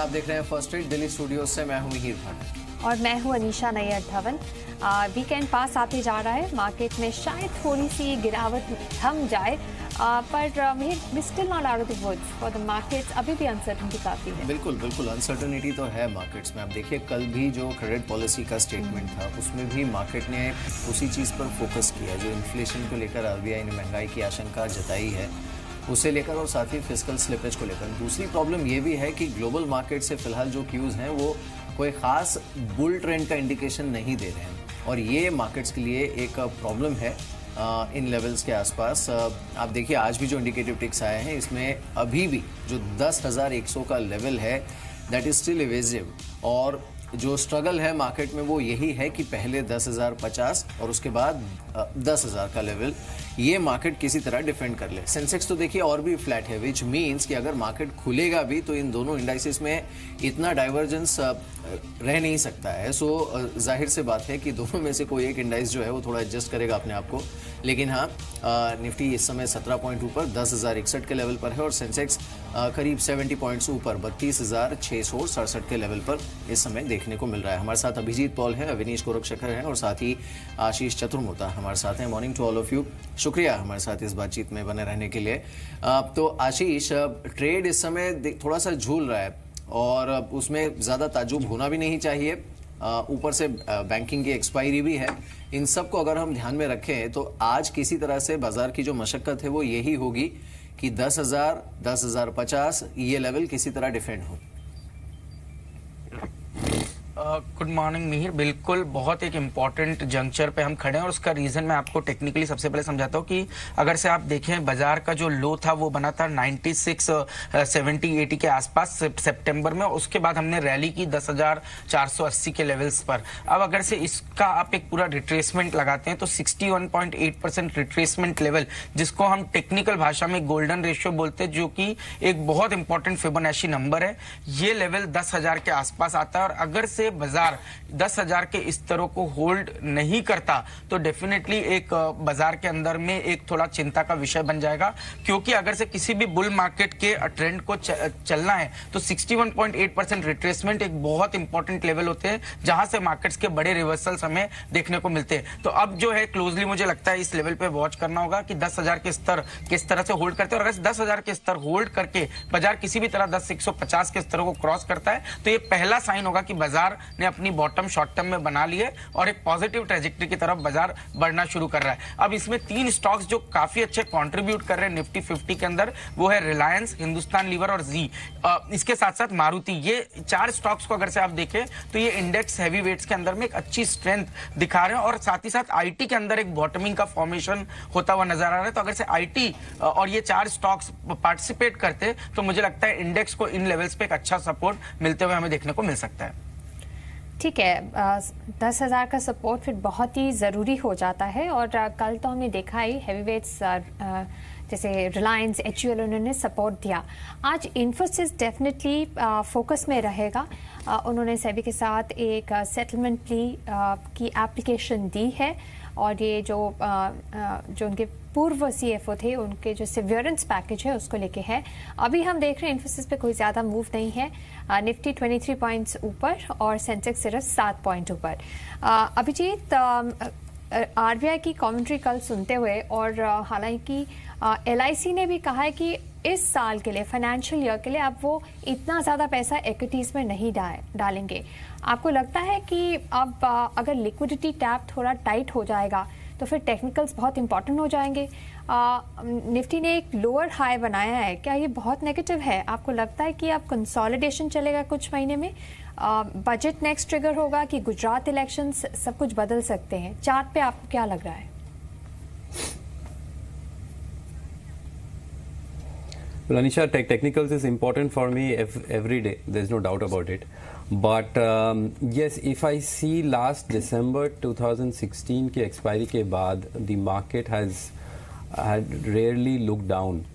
आप देख रहे हैं फर्स्ट रीड दिल्ली स्टूडियो से। मैं हूं मिहिर भट्ट और मैं हूं अनीशा नैयर धवन। वीकेंड पास आते जा रहा है, मार्केट में शायद थोड़ी सी गिरावट थम जाए, पर Mihir still not out of the woods for the markets. अभी भी अनसर्टेनिटी काफी है। बिल्कुल अनसर्टेनिटी तो है मार्केट्स में। आप देखिए कल भी जो क्रेडिट पॉलिसी का स्टेटमेंट था उसमें भी मार्केट ने उसी चीज़ पर फोकस किया जो इन्फ्लेशन को लेकर आरबीआई ने महंगाई की आशंका जताई है उसे लेकर, और साथ ही फिस्कल स्लिपेज को लेकर। दूसरी प्रॉब्लम ये भी है कि ग्लोबल मार्केट से फिलहाल जो क्यूज हैं वो कोई खास बुल ट्रेंड का इंडिकेशन नहीं दे रहे हैं, और ये मार्केट्स के लिए एक प्रॉब्लम है इन लेवल्स के आसपास। आप देखिए आज भी जो इंडिकेटिव टिक्स आए हैं इसमें अभी भी जो 10,100 का लेवल है दैट इज स्टिल इवेजिव, और जो स्ट्रगल है मार्केट में वो यही है कि पहले 10,050 और उसके बाद 10,000 का लेवल ये मार्केट किसी तरह डिफेंड कर ले। सेंसेक्स तो देखिए और भी फ्लैट है, विच मीन्स कि अगर मार्केट खुलेगा भी तो इन दोनों इंडाइसेस में इतना डाइवर्जेंस रह नहीं सकता है। सो जाहिर से बात है कि दोनों में से कोई एक इंडाइस जो है वो थोड़ा एडजस्ट करेगा अपने आप को। लेकिन हाँ, निफ्टी इस समय 17 पॉइंट ऊपर 10,061 के लेवल पर है, और सेंसेक्स करीब 70 पॉइंट्स ऊपर 32,667 के लेवल पर इस समय देखने को मिल रहा है। हमारे साथ अभिजीत पॉल है, अविनीश गोरखशेखर हैं, और साथ ही आशीष चतुर्मोता हमारे साथ हैं। Morning to all of you, शुक्रिया हमारे साथ इस बातचीत में बने रहने के लिए। तो आशीष, ट्रेड इस समय थोड़ा सा झूल रहा है और उसमें ज़्यादा ताज्जुब होना भी नहीं चाहिए। ऊपर से बैंकिंग की एक्सपायरी भी है। इन सब को अगर हम ध्यान में रखें तो आज किसी तरह से बाजार की जो मशक्कत है वो यही होगी कि 10,000, 10,050 ये लेवल किसी तरह डिफेंड हो। गुड मॉर्निंग मिहिर, बिल्कुल बहुत एक इम्पॉर्टेंट जंक्चर पे हम खड़े हैं, और उसका रीजन मैं आपको टेक्निकली सबसे पहले समझाता हूँ कि अगर से आप देखें बाजार का जो लो था वो बना था 9670-80 के आसपास सितंबर में। उसके बाद हमने रैली की 10,480 के लेवल्स पर। अब अगर से इसका आप एक पूरा रिट्रेसमेंट लगाते हैं तो 61.8% रिट्रेसमेंट लेवल, जिसको हम टेक्निकल भाषा में गोल्डन रेशियो बोलते हैं, जो कि एक बहुत इंपॉर्टेंट फिबोनाची नंबर है, ये लेवल 10,000 के आसपास आता है। और अगर से बाजार 10,000 के स्तरों को होल्ड नहीं करता तो डेफिनेटली एक बाजार के अंदर में एक थोड़ा चिंता का विषय बन जाएगा, क्योंकि अगर से किसी भी बुल मार्केट के ट्रेंड को चलना है तो 61.8% रिट्रेसमेंट एक बहुत इंपॉर्टेंट लेवल होते हैं जहां से मार्केट्स के बड़े रिवर्सल्स हमें देखने को मिलते हैं। तो अब जो है क्लोजली मुझे लगता है इस लेवल पे वॉच करना होगा कि 10,000 के स्तर किस तरह से होल्ड करते हैं, और अगर 10,000 के स्तर होल्ड करके बाजार किसी भी तरह 10,150 के स्तरों को क्रॉस करता है तो ये पहला साइन होगा कि बाजार ने अपनी बॉटम शॉर्ट टर्म में बना लिए और एक पॉजिटिव ट्रेजेक्टरी की तरफ बाजार बढ़ना शुरू कर रहा है। अब इसमें 3 स्टॉक्स जो काफी अच्छे कंट्रीब्यूट कर रहे हैं निफ्टी 50 के अंदर, वो है रिलायंस, हिंदुस्तान लीवर और जी, इसके साथ साथ मारुति। ये 4 स्टॉक्स को अगर से आप देखें तो ये इंडेक्स हैवी वेट्स के अंदर में एक अच्छी स्ट्रेंथ दिखा रहे हैं, और साथ ही साथ आईटी के अंदर एक बॉटमिंग का फॉर्मेशन होता हुआ नजर आ रहा है। तो अगर से आईटी और ये 4 स्टॉक्स पार्टिसिपेट करते तो मुझे लगता है इंडेक्स को इन लेवल्स पे एक अच्छा सपोर्ट मिलते हुए हमें देखने को मिल सकता है। ठीक है, 10,000 का सपोर्ट फिर बहुत ही ज़रूरी हो जाता है, और कल तो हमने देखा ही हैवीवेट्स जैसे रिलायंस, HUL उन्होंने सपोर्ट दिया। आज इन्फोसिस डेफिनेटली फोकस में रहेगा। उन्होंने सेबी के साथ एक सेटलमेंट प्ली की एप्लीकेशन दी है, और ये जो उनके पूर्व CFO थे उनके जो सिवियरेंस पैकेज है उसको लेके है। अभी हम देख रहे हैं इन्फोसिस पे कोई ज़्यादा मूव नहीं है। निफ्टी 23 पॉइंट्स ऊपर और सेंसेक्स सिर्फ 7 पॉइंट ऊपर। अभिजीत, RBI की कमेंट्री कल सुनते हुए, और हालांकि LIC ने भी कहा है कि इस साल के लिए, फाइनेंशियल ईयर के लिए, अब वो इतना ज़्यादा पैसा इक्विटीज़ में नहीं डालेंगे। आपको लगता है कि अब अगर लिक्विडिटी टैप थोड़ा टाइट हो जाएगा तो फिर टेक्निकल्स बहुत इंपॉर्टेंट हो जाएंगे? निफ्टी ने एक लोअर हाई बनाया है, क्या ये बहुत नेगेटिव है? आपको लगता है कि अब कंसोलिडेशन चलेगा कुछ महीने में? बजट नेक्स्ट ट्रिगर होगा कि गुजरात इलेक्शंस सब कुछ बदल सकते हैं? चार्ट पे आपको क्या लग रहा है? Well, Anisha, technicals is important for me every day. There's no doubt about it. But yes, if I see last December 2016 के expiry के बाद, the market had rarely looked down,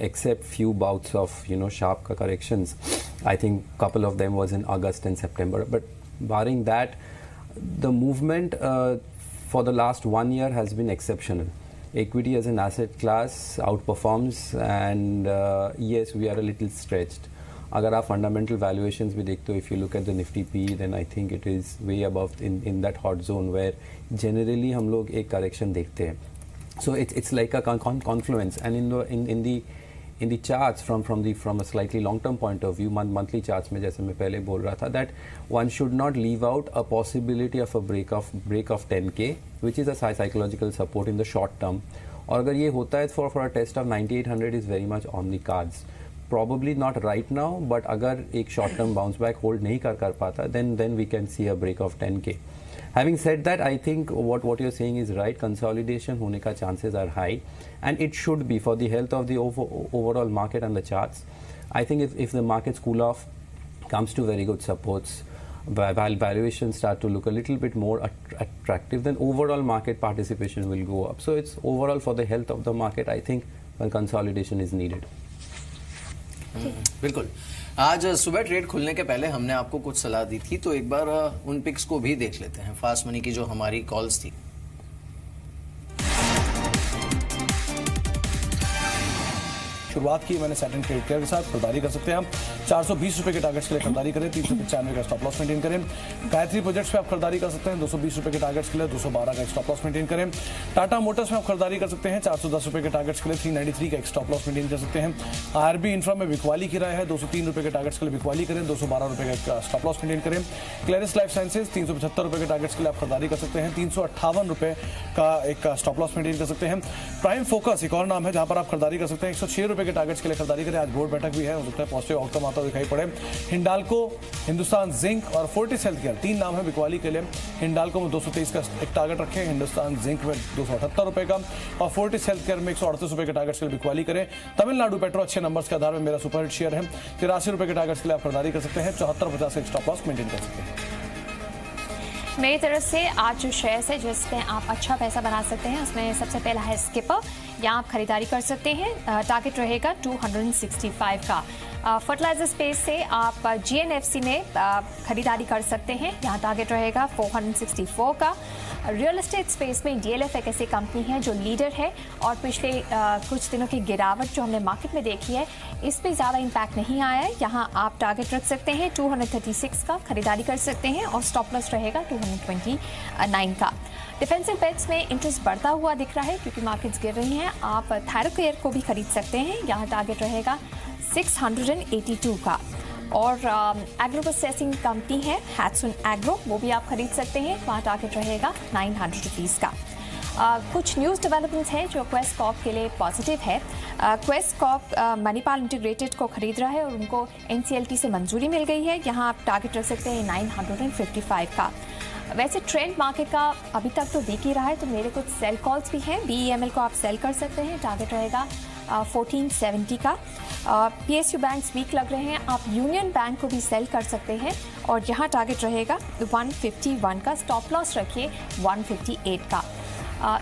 except few bouts of sharp corrections. I think couple of them was in August and September. But barring that, the movement for the last 1 year has been exceptional. Equity as an asset class outperforms, and yes, we are a little stretched. अगर आप fundamental valuations भी देखते हो, if you look at the Nifty P, then I think it is way above in that hot zone where generally हम लोग एक correction देखते हैं. So it's like a confluence, and in the charts from a slightly long-term point of view, monthly charts में जैसे मैं पहले बोल रहा था, that one should not leave out a possibility of a break of 10K, which is a psychological support in the short term. और अगर ये होता है for a test of 9800 is very much on the cards. Probably not right now, but अगर एक short term bounce back hold नहीं कर पाता, then we can see a break of 10K. Having said that, I think what you're saying is right. Consolidation होने का chances are high, and it should be for the health of the overall market and the charts. I think if the markets cool off, comes to very good supports, while valuations start to look a little bit more attractive, then overall market participation will go up. So it's overall for the health of the market, I think, well, consolidation is needed. बिल्कुल. आज सुबह trade खुलने के पहले हमने आपको कुछ सलाह दी थी, तो एक बार उन पिक्स को भी देख लेते हैं. फास्ट मनी की जो हमारी कॉल्स थी. शुरुआत की मैंने सैटर्न क्रेडिट केयर के साथ. खरीदारी कर सकते हैं हम 420 रुपए के टारगेट्स के लिए खरीदारी करें, 395 का स्टॉप लॉस मेंटेन करें. गायत्री प्रोजेक्ट्स पे आप खरीदारी कर सकते हैं 220 रुपए के टारगेट्स के लिए 212 का स्टॉप लॉस मेंटेन करें. टाटा मोटर्स में आप खरीदारी कर सकते हैं 410 रुपए के टारगेट्स के लिए 393 का स्टॉप लॉस मेंटेन कर सकते हैं. आरबी इंफ्रा में बिकवाली की राय है, 203 रुपए के टारगेट्स के लिए बिकवाली करें, 212 रुपए का स्टॉप लॉस मेंटेन करें. क्लेरिस लाइफ साइंसेज 375 रुपए के टारगेट्स के लिए आप खरीदारी कर सकते हैं, 358 रुपए का एक स्टॉप लॉस मेंटेन कर सकते हैं. प्राइम फोकस एक और नाम है जहां पर आप खरीदारी कर सकते हैं, 106 रुपए के टारगेट्स के लिए खरीदारी करें. आज बोर्ड बैठक भी है, हो सकता है पॉजिटिव आउटकम आता दिखाई पड़े. हिंडाल्को, हिंदुस्तान जिंक और फोर्टिस हेल्थ केयर 3 नाम है बिकवाली के लिए. हिंडाल्को में 223 का एक टारगेट रखें, हिंदुस्तान जिंक में 278 रुपए का और फोर्टिस हेल्थ केयर में 138 रुपए के टारगेट्स के लिए बिकवाली करें. तमिलनाडु पेट्रो अच्छे नंबर्स के आधार में मेरा सुपर हिट शेयर है, 83 रुपए के टारगेट्स के लिए आप खरीदारी कर सकते हैं, 74.50 का स्टॉप लॉस मेंटेन कर सकते हैं. मेरी तरफ से आज जो शेयर्स है जिसमें आप अच्छा पैसा बना सकते हैं, उसमें सबसे पहला है स्किपर. यहाँ आप खरीदारी कर सकते हैं, टारगेट रहेगा 265 का. फर्टिलाइजर स्पेस से आप जीएनएफसी में खरीदारी कर सकते हैं, यहाँ टारगेट रहेगा 464 का. रियल एस्टेट स्पेस में डीएलएफ एक ऐसी कंपनी है जो लीडर है और पिछले कुछ दिनों की गिरावट जो हमने मार्केट में देखी है इस पर ज़्यादा इम्पैक्ट नहीं आया है. यहाँ आप टारगेट रख सकते हैं 236 का, खरीदारी कर सकते हैं और स्टॉप लॉस रहेगा 229 का. डिफेंसिव बेट्स में इंटरेस्ट बढ़ता हुआ दिख रहा है क्योंकि मार्केट्स गिर रही हैं. आप थायरोकेयर को भी खरीद सकते हैं, यहाँ टारगेट रहेगा 682 का. और एग्रो प्रोसेसिंग कंपनी है हैट्सुन एग्रो, वो भी आप खरीद सकते हैं, वहाँ टारगेट रहेगा 900 रुपीज़ का. कुछ न्यूज़ डेवलपमेंट्स हैं जो क्वेस्ट कॉर्प के लिए पॉजिटिव है. क्वेस्ट कॉर्प मणिपाल इंटीग्रेटेड को खरीद रहा है और उनको एनसीएलटी से मंजूरी मिल गई है, यहाँ आप टारगेट रख सकते हैं 955 का. वैसे ट्रेंड मार्केट का अभी तक तो दिख ही रहा है, तो मेरे कुछ सेल कॉल्स भी हैं. बीईएमएल को आप सेल कर सकते हैं, टारगेट रहेगा 1470 का. पीएसयू बैंक्स वीक लग रहे हैं, आप यूनियन बैंक को भी सेल कर सकते हैं और यहाँ टारगेट रहेगा 151 का. स्टॉप लॉस रखिए 158 का.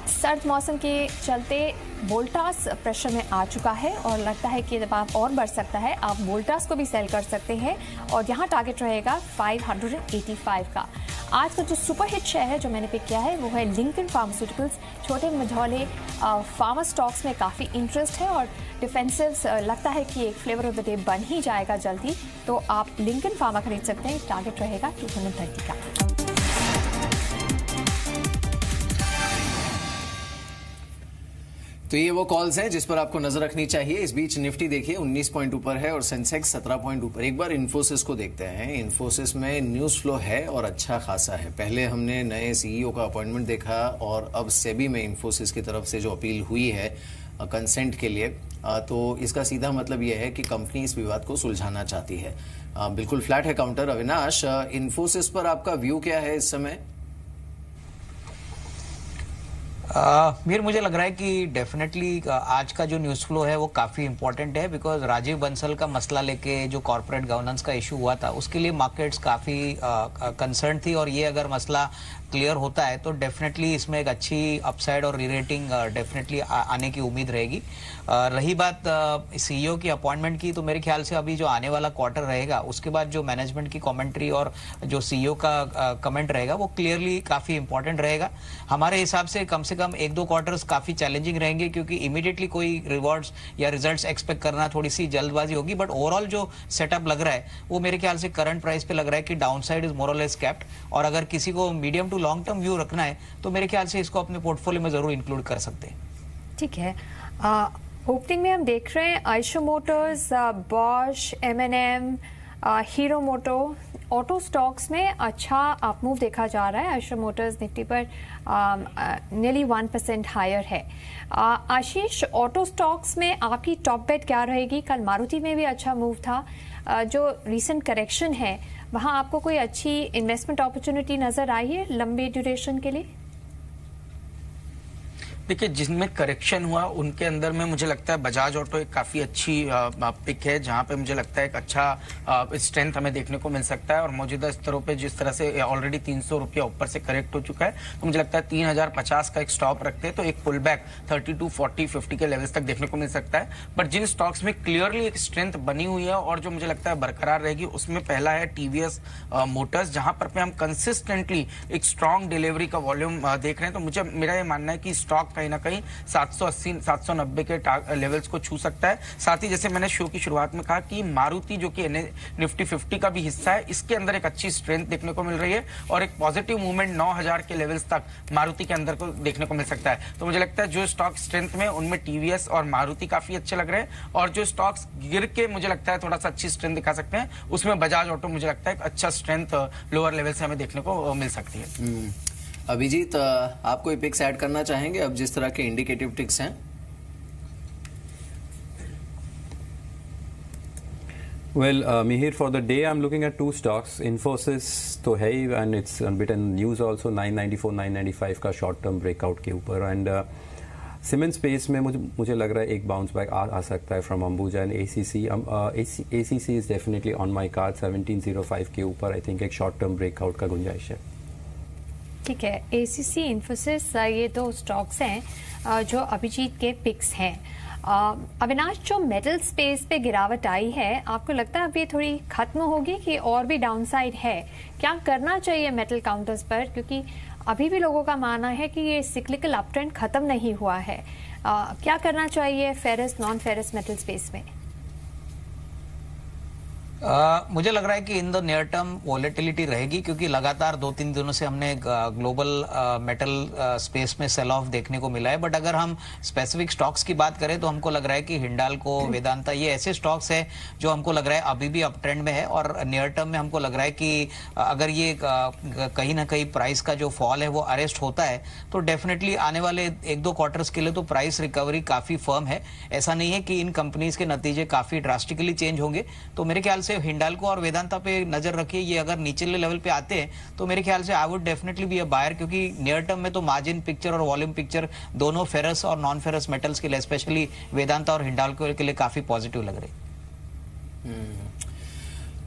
सर्द मौसम के चलते वोल्टास प्रेशर में आ चुका है और लगता है कि जब आप और बढ़ सकता है, आप वोल्टास को भी सेल कर सकते हैं और यहाँ टारगेट रहेगा 585 का. आज का जो सुपर हिट शेयर है जो मैंने पिक किया है वो है लिंकन फार्मास्यूटिकल्स. छोटे मझौले फार्मा स्टॉक्स में काफ़ी इंटरेस्ट है और डिफेंसिव्स लगता है कि एक फ्लेवर ऑफ द डे बन ही जाएगा जल्दी, तो आप लिंकन फार्मा खरीद सकते हैं, टारगेट रहेगा 230 का. तो ये वो कॉल्स हैं जिस पर आपको नजर रखनी चाहिए. इस बीच निफ्टी देखिए 19 पॉइंट ऊपर है और सेंसेक्स 17 पॉइंट ऊपर. एक बार इन्फोसिस को देखते हैं. इन्फोसिस में न्यूज फ्लो है और अच्छा खासा है. पहले हमने नए सीईओ का अपॉइंटमेंट देखा और अब सेबी में इन्फोसिस की तरफ से जो अपील हुई है कंसेंट के लिए, तो इसका सीधा मतलब यह है कि कंपनी इस विवाद को सुलझाना चाहती है. बिल्कुल फ्लैट है काउंटर. अविनाश, इन्फोसिस पर आपका व्यू क्या है इस समय? मीर, मुझे लग रहा है कि डेफिनेटली आज का जो न्यूज़ फ्लो है वो काफ़ी इंपॉर्टेंट है, बिकॉज राजीव बंसल का मसला लेके जो कॉर्पोरेट गवर्नेंस का इशू हुआ था उसके लिए मार्केट्स काफ़ी कंसर्न थी और ये अगर मसला क्लियर होता है तो डेफिनेटली इसमें एक अच्छी अपसाइड और रीरेटिंग डेफिनेटली आने की उम्मीद रहेगी। रही बात सीईओ की अपॉइंटमेंट की, तो मेरे ख्याल से अभी जो आने वाला क्वार्टर रहेगा उसके बाद जो मैनेजमेंट की कमेंट्री और जो सीईओ का कमेंट रहेगा वो क्लियरली काफी इंपॉर्टेंट रहेगा। हमारे हिसाब से कम 1-2 क्वार्टर्स काफी चैलेंजिंग रहेंगे, क्योंकि इमीडिएटली कोई रिवॉर्ड्स या रिजल्ट्स एक्सपेक्ट करना थोड़ी सी जल्दबाजी होगी। बट ओवरऑल जो सेटअप लग रहा है वो मेरे ख्याल से करंट प्राइस पे लग रहा है कि डाउन साइड इज मोर और लेस कैप्ड, और अगर किसी को medium to long term view रखना है तो मेरे ख्याल से इसको अपने पोर्टफोलियो में जरूर इंक्लूड कर सकते हैं। ठीक है, ओपनिंग में हम देख रहे हैं Eicher Motors, Bosch, M&M, Hero moto auto stocks में अच्छा अपमूव देखा जा रहा है। आइशर मोटर्स निफ्टी पर नियरली 1% हायर है। आशीष, ऑटो स्टॉक्स में आपकी टॉप बेट क्या रहेगी? कल मारुति में भी अच्छा मूव था। जो रीसेंट करेक्शन है वहां आपको कोई अच्छी इन्वेस्टमेंट अपॉर्चुनिटी नजर आई है लंबे ड्यूरेशन के लिए? देखिए, जिनमें करेक्शन हुआ उनके अंदर में मुझे लगता है बजाज ऑटो एक काफी अच्छी पिक है, जहां पे मुझे लगता है एक अच्छा स्ट्रेंथ हमें देखने को मिल सकता है। और मौजूदा स्तरों पे जिस तरह से ऑलरेडी 300 रुपया ऊपर से करेक्ट हो चुका है, तो मुझे लगता है 3050 का एक स्टॉप रखते हैं तो एक पुल बैक 32, 40, 50 के लेवल्स तक देखने को मिल सकता है। बट जिन स्टॉक्स में क्लियरली एक स्ट्रेंथ बनी हुई है और जो मुझे लगता है बरकरार रहेगी, उसमें पहला है टीवीएस मोटर्स, जहां पर हम कंसिस्टेंटली एक स्ट्रॉन्ग डिलीवरी का वॉल्यूम देख रहे हैं। तो मुझे मेरा ये मानना है कि स्टॉक कहीं ना कहीं 780, 790 के लेवल्स को छू सकता है। साथ ही जैसे मैंने शो की शुरुआत में कहा कि मारुति जो कि निफ्टी 50 का भी हिस्सा है, इसके अंदर एक अच्छी स्ट्रेंथ देखने को मिल रही है और एक पॉजिटिव मूवमेंट 9000 के लेवल्स तक मारुति के अंदर को देखने को मिल सकता है। तो मुझे लगता है जो स्टॉक स्ट्रेंथ में उनमें टीवीएस और मारुति काफी अच्छे लग रहे हैं, और जो स्टॉक्स गिर के मुझे लगता है थोड़ा सा अच्छी स्ट्रेंथ दिखा सकते हैं, उसमें बजाज ऑटो मुझे लगता है एक अच्छा स्ट्रेंथ लोअर लेवल से हमें देखने को मिल सकती है। अभिजीत, आप कोई पिक्स ऐड करना चाहेंगे अब जिस तरह के इंडिकेटिव टिक्स हैं? Well, Mihir, for the day I'm looking at two stocks. Infosys तो है ही, and it's a bit in news also, 994, 995 का शॉर्ट टर्म ब्रेकआउट के ऊपर, एंड सीमेंट स्पेस में मुझे लग रहा है एक बाउंस बैक आ सकता है from Ambuja and ACC. ACC is definitely on my card 1705 के ऊपर। आई थिंक एक शॉर्ट टर्म ब्रेकआउट का गुंजाइश है। ठीक है, ACC, इन्फोसिस, ये दो स्टॉक्स हैं जो अभिजीत के पिक्स हैं। अविनाश, जो मेटल स्पेस पे गिरावट आई है, आपको लगता है अब ये थोड़ी खत्म होगी कि और भी डाउनसाइड है? क्या करना चाहिए मेटल काउंटर्स पर, क्योंकि अभी भी लोगों का मानना है कि ये सिक्लिकल अपट्रेंड खत्म नहीं हुआ है। क्या करना चाहिए ferrous, non ferrous metal space में? मुझे लग रहा है कि in the near term volatility रहेगी, क्योंकि लगातार 2-3 दिनों से हमने ग्लोबल मेटल स्पेस में सेल ऑफ देखने को मिला है। बट अगर हम स्पेसिफिक स्टॉक्स की बात करें तो हमको लग रहा है कि हिंडाल्को, वेदांता, ये ऐसे स्टॉक्स है जो हमको लग रहा है अभी भी अप ट्रेंड में है, और नियर टर्म में हमको लग रहा है कि अगर ये कहीं ना कहीं प्राइस का जो फॉल है वो अरेस्ट होता है तो डेफिनेटली आने वाले 1-2 क्वार्टर्स के लिए तो प्राइस रिकवरी काफी फर्म है। ऐसा नहीं है कि इन कंपनीज के नतीजे काफी ड्रास्टिकली चेंज होंगे। तो मेरे ख्याल से हिंडाल्को और वेदांता पे नजर रखिए, ये अगर निचले लेवल पे आते हैं तो मेरे ख्याल से I would definitely be a buyer, क्योंकि नियर टर्म में तो मार्जिन पिक्चर और वॉल्यूम पिक्चर दोनों फेरस और नॉन फेरस मेटल्स के लिए, स्पेशली वेदांता और हिंडाल्को के लिए काफी पॉजिटिव लग रही।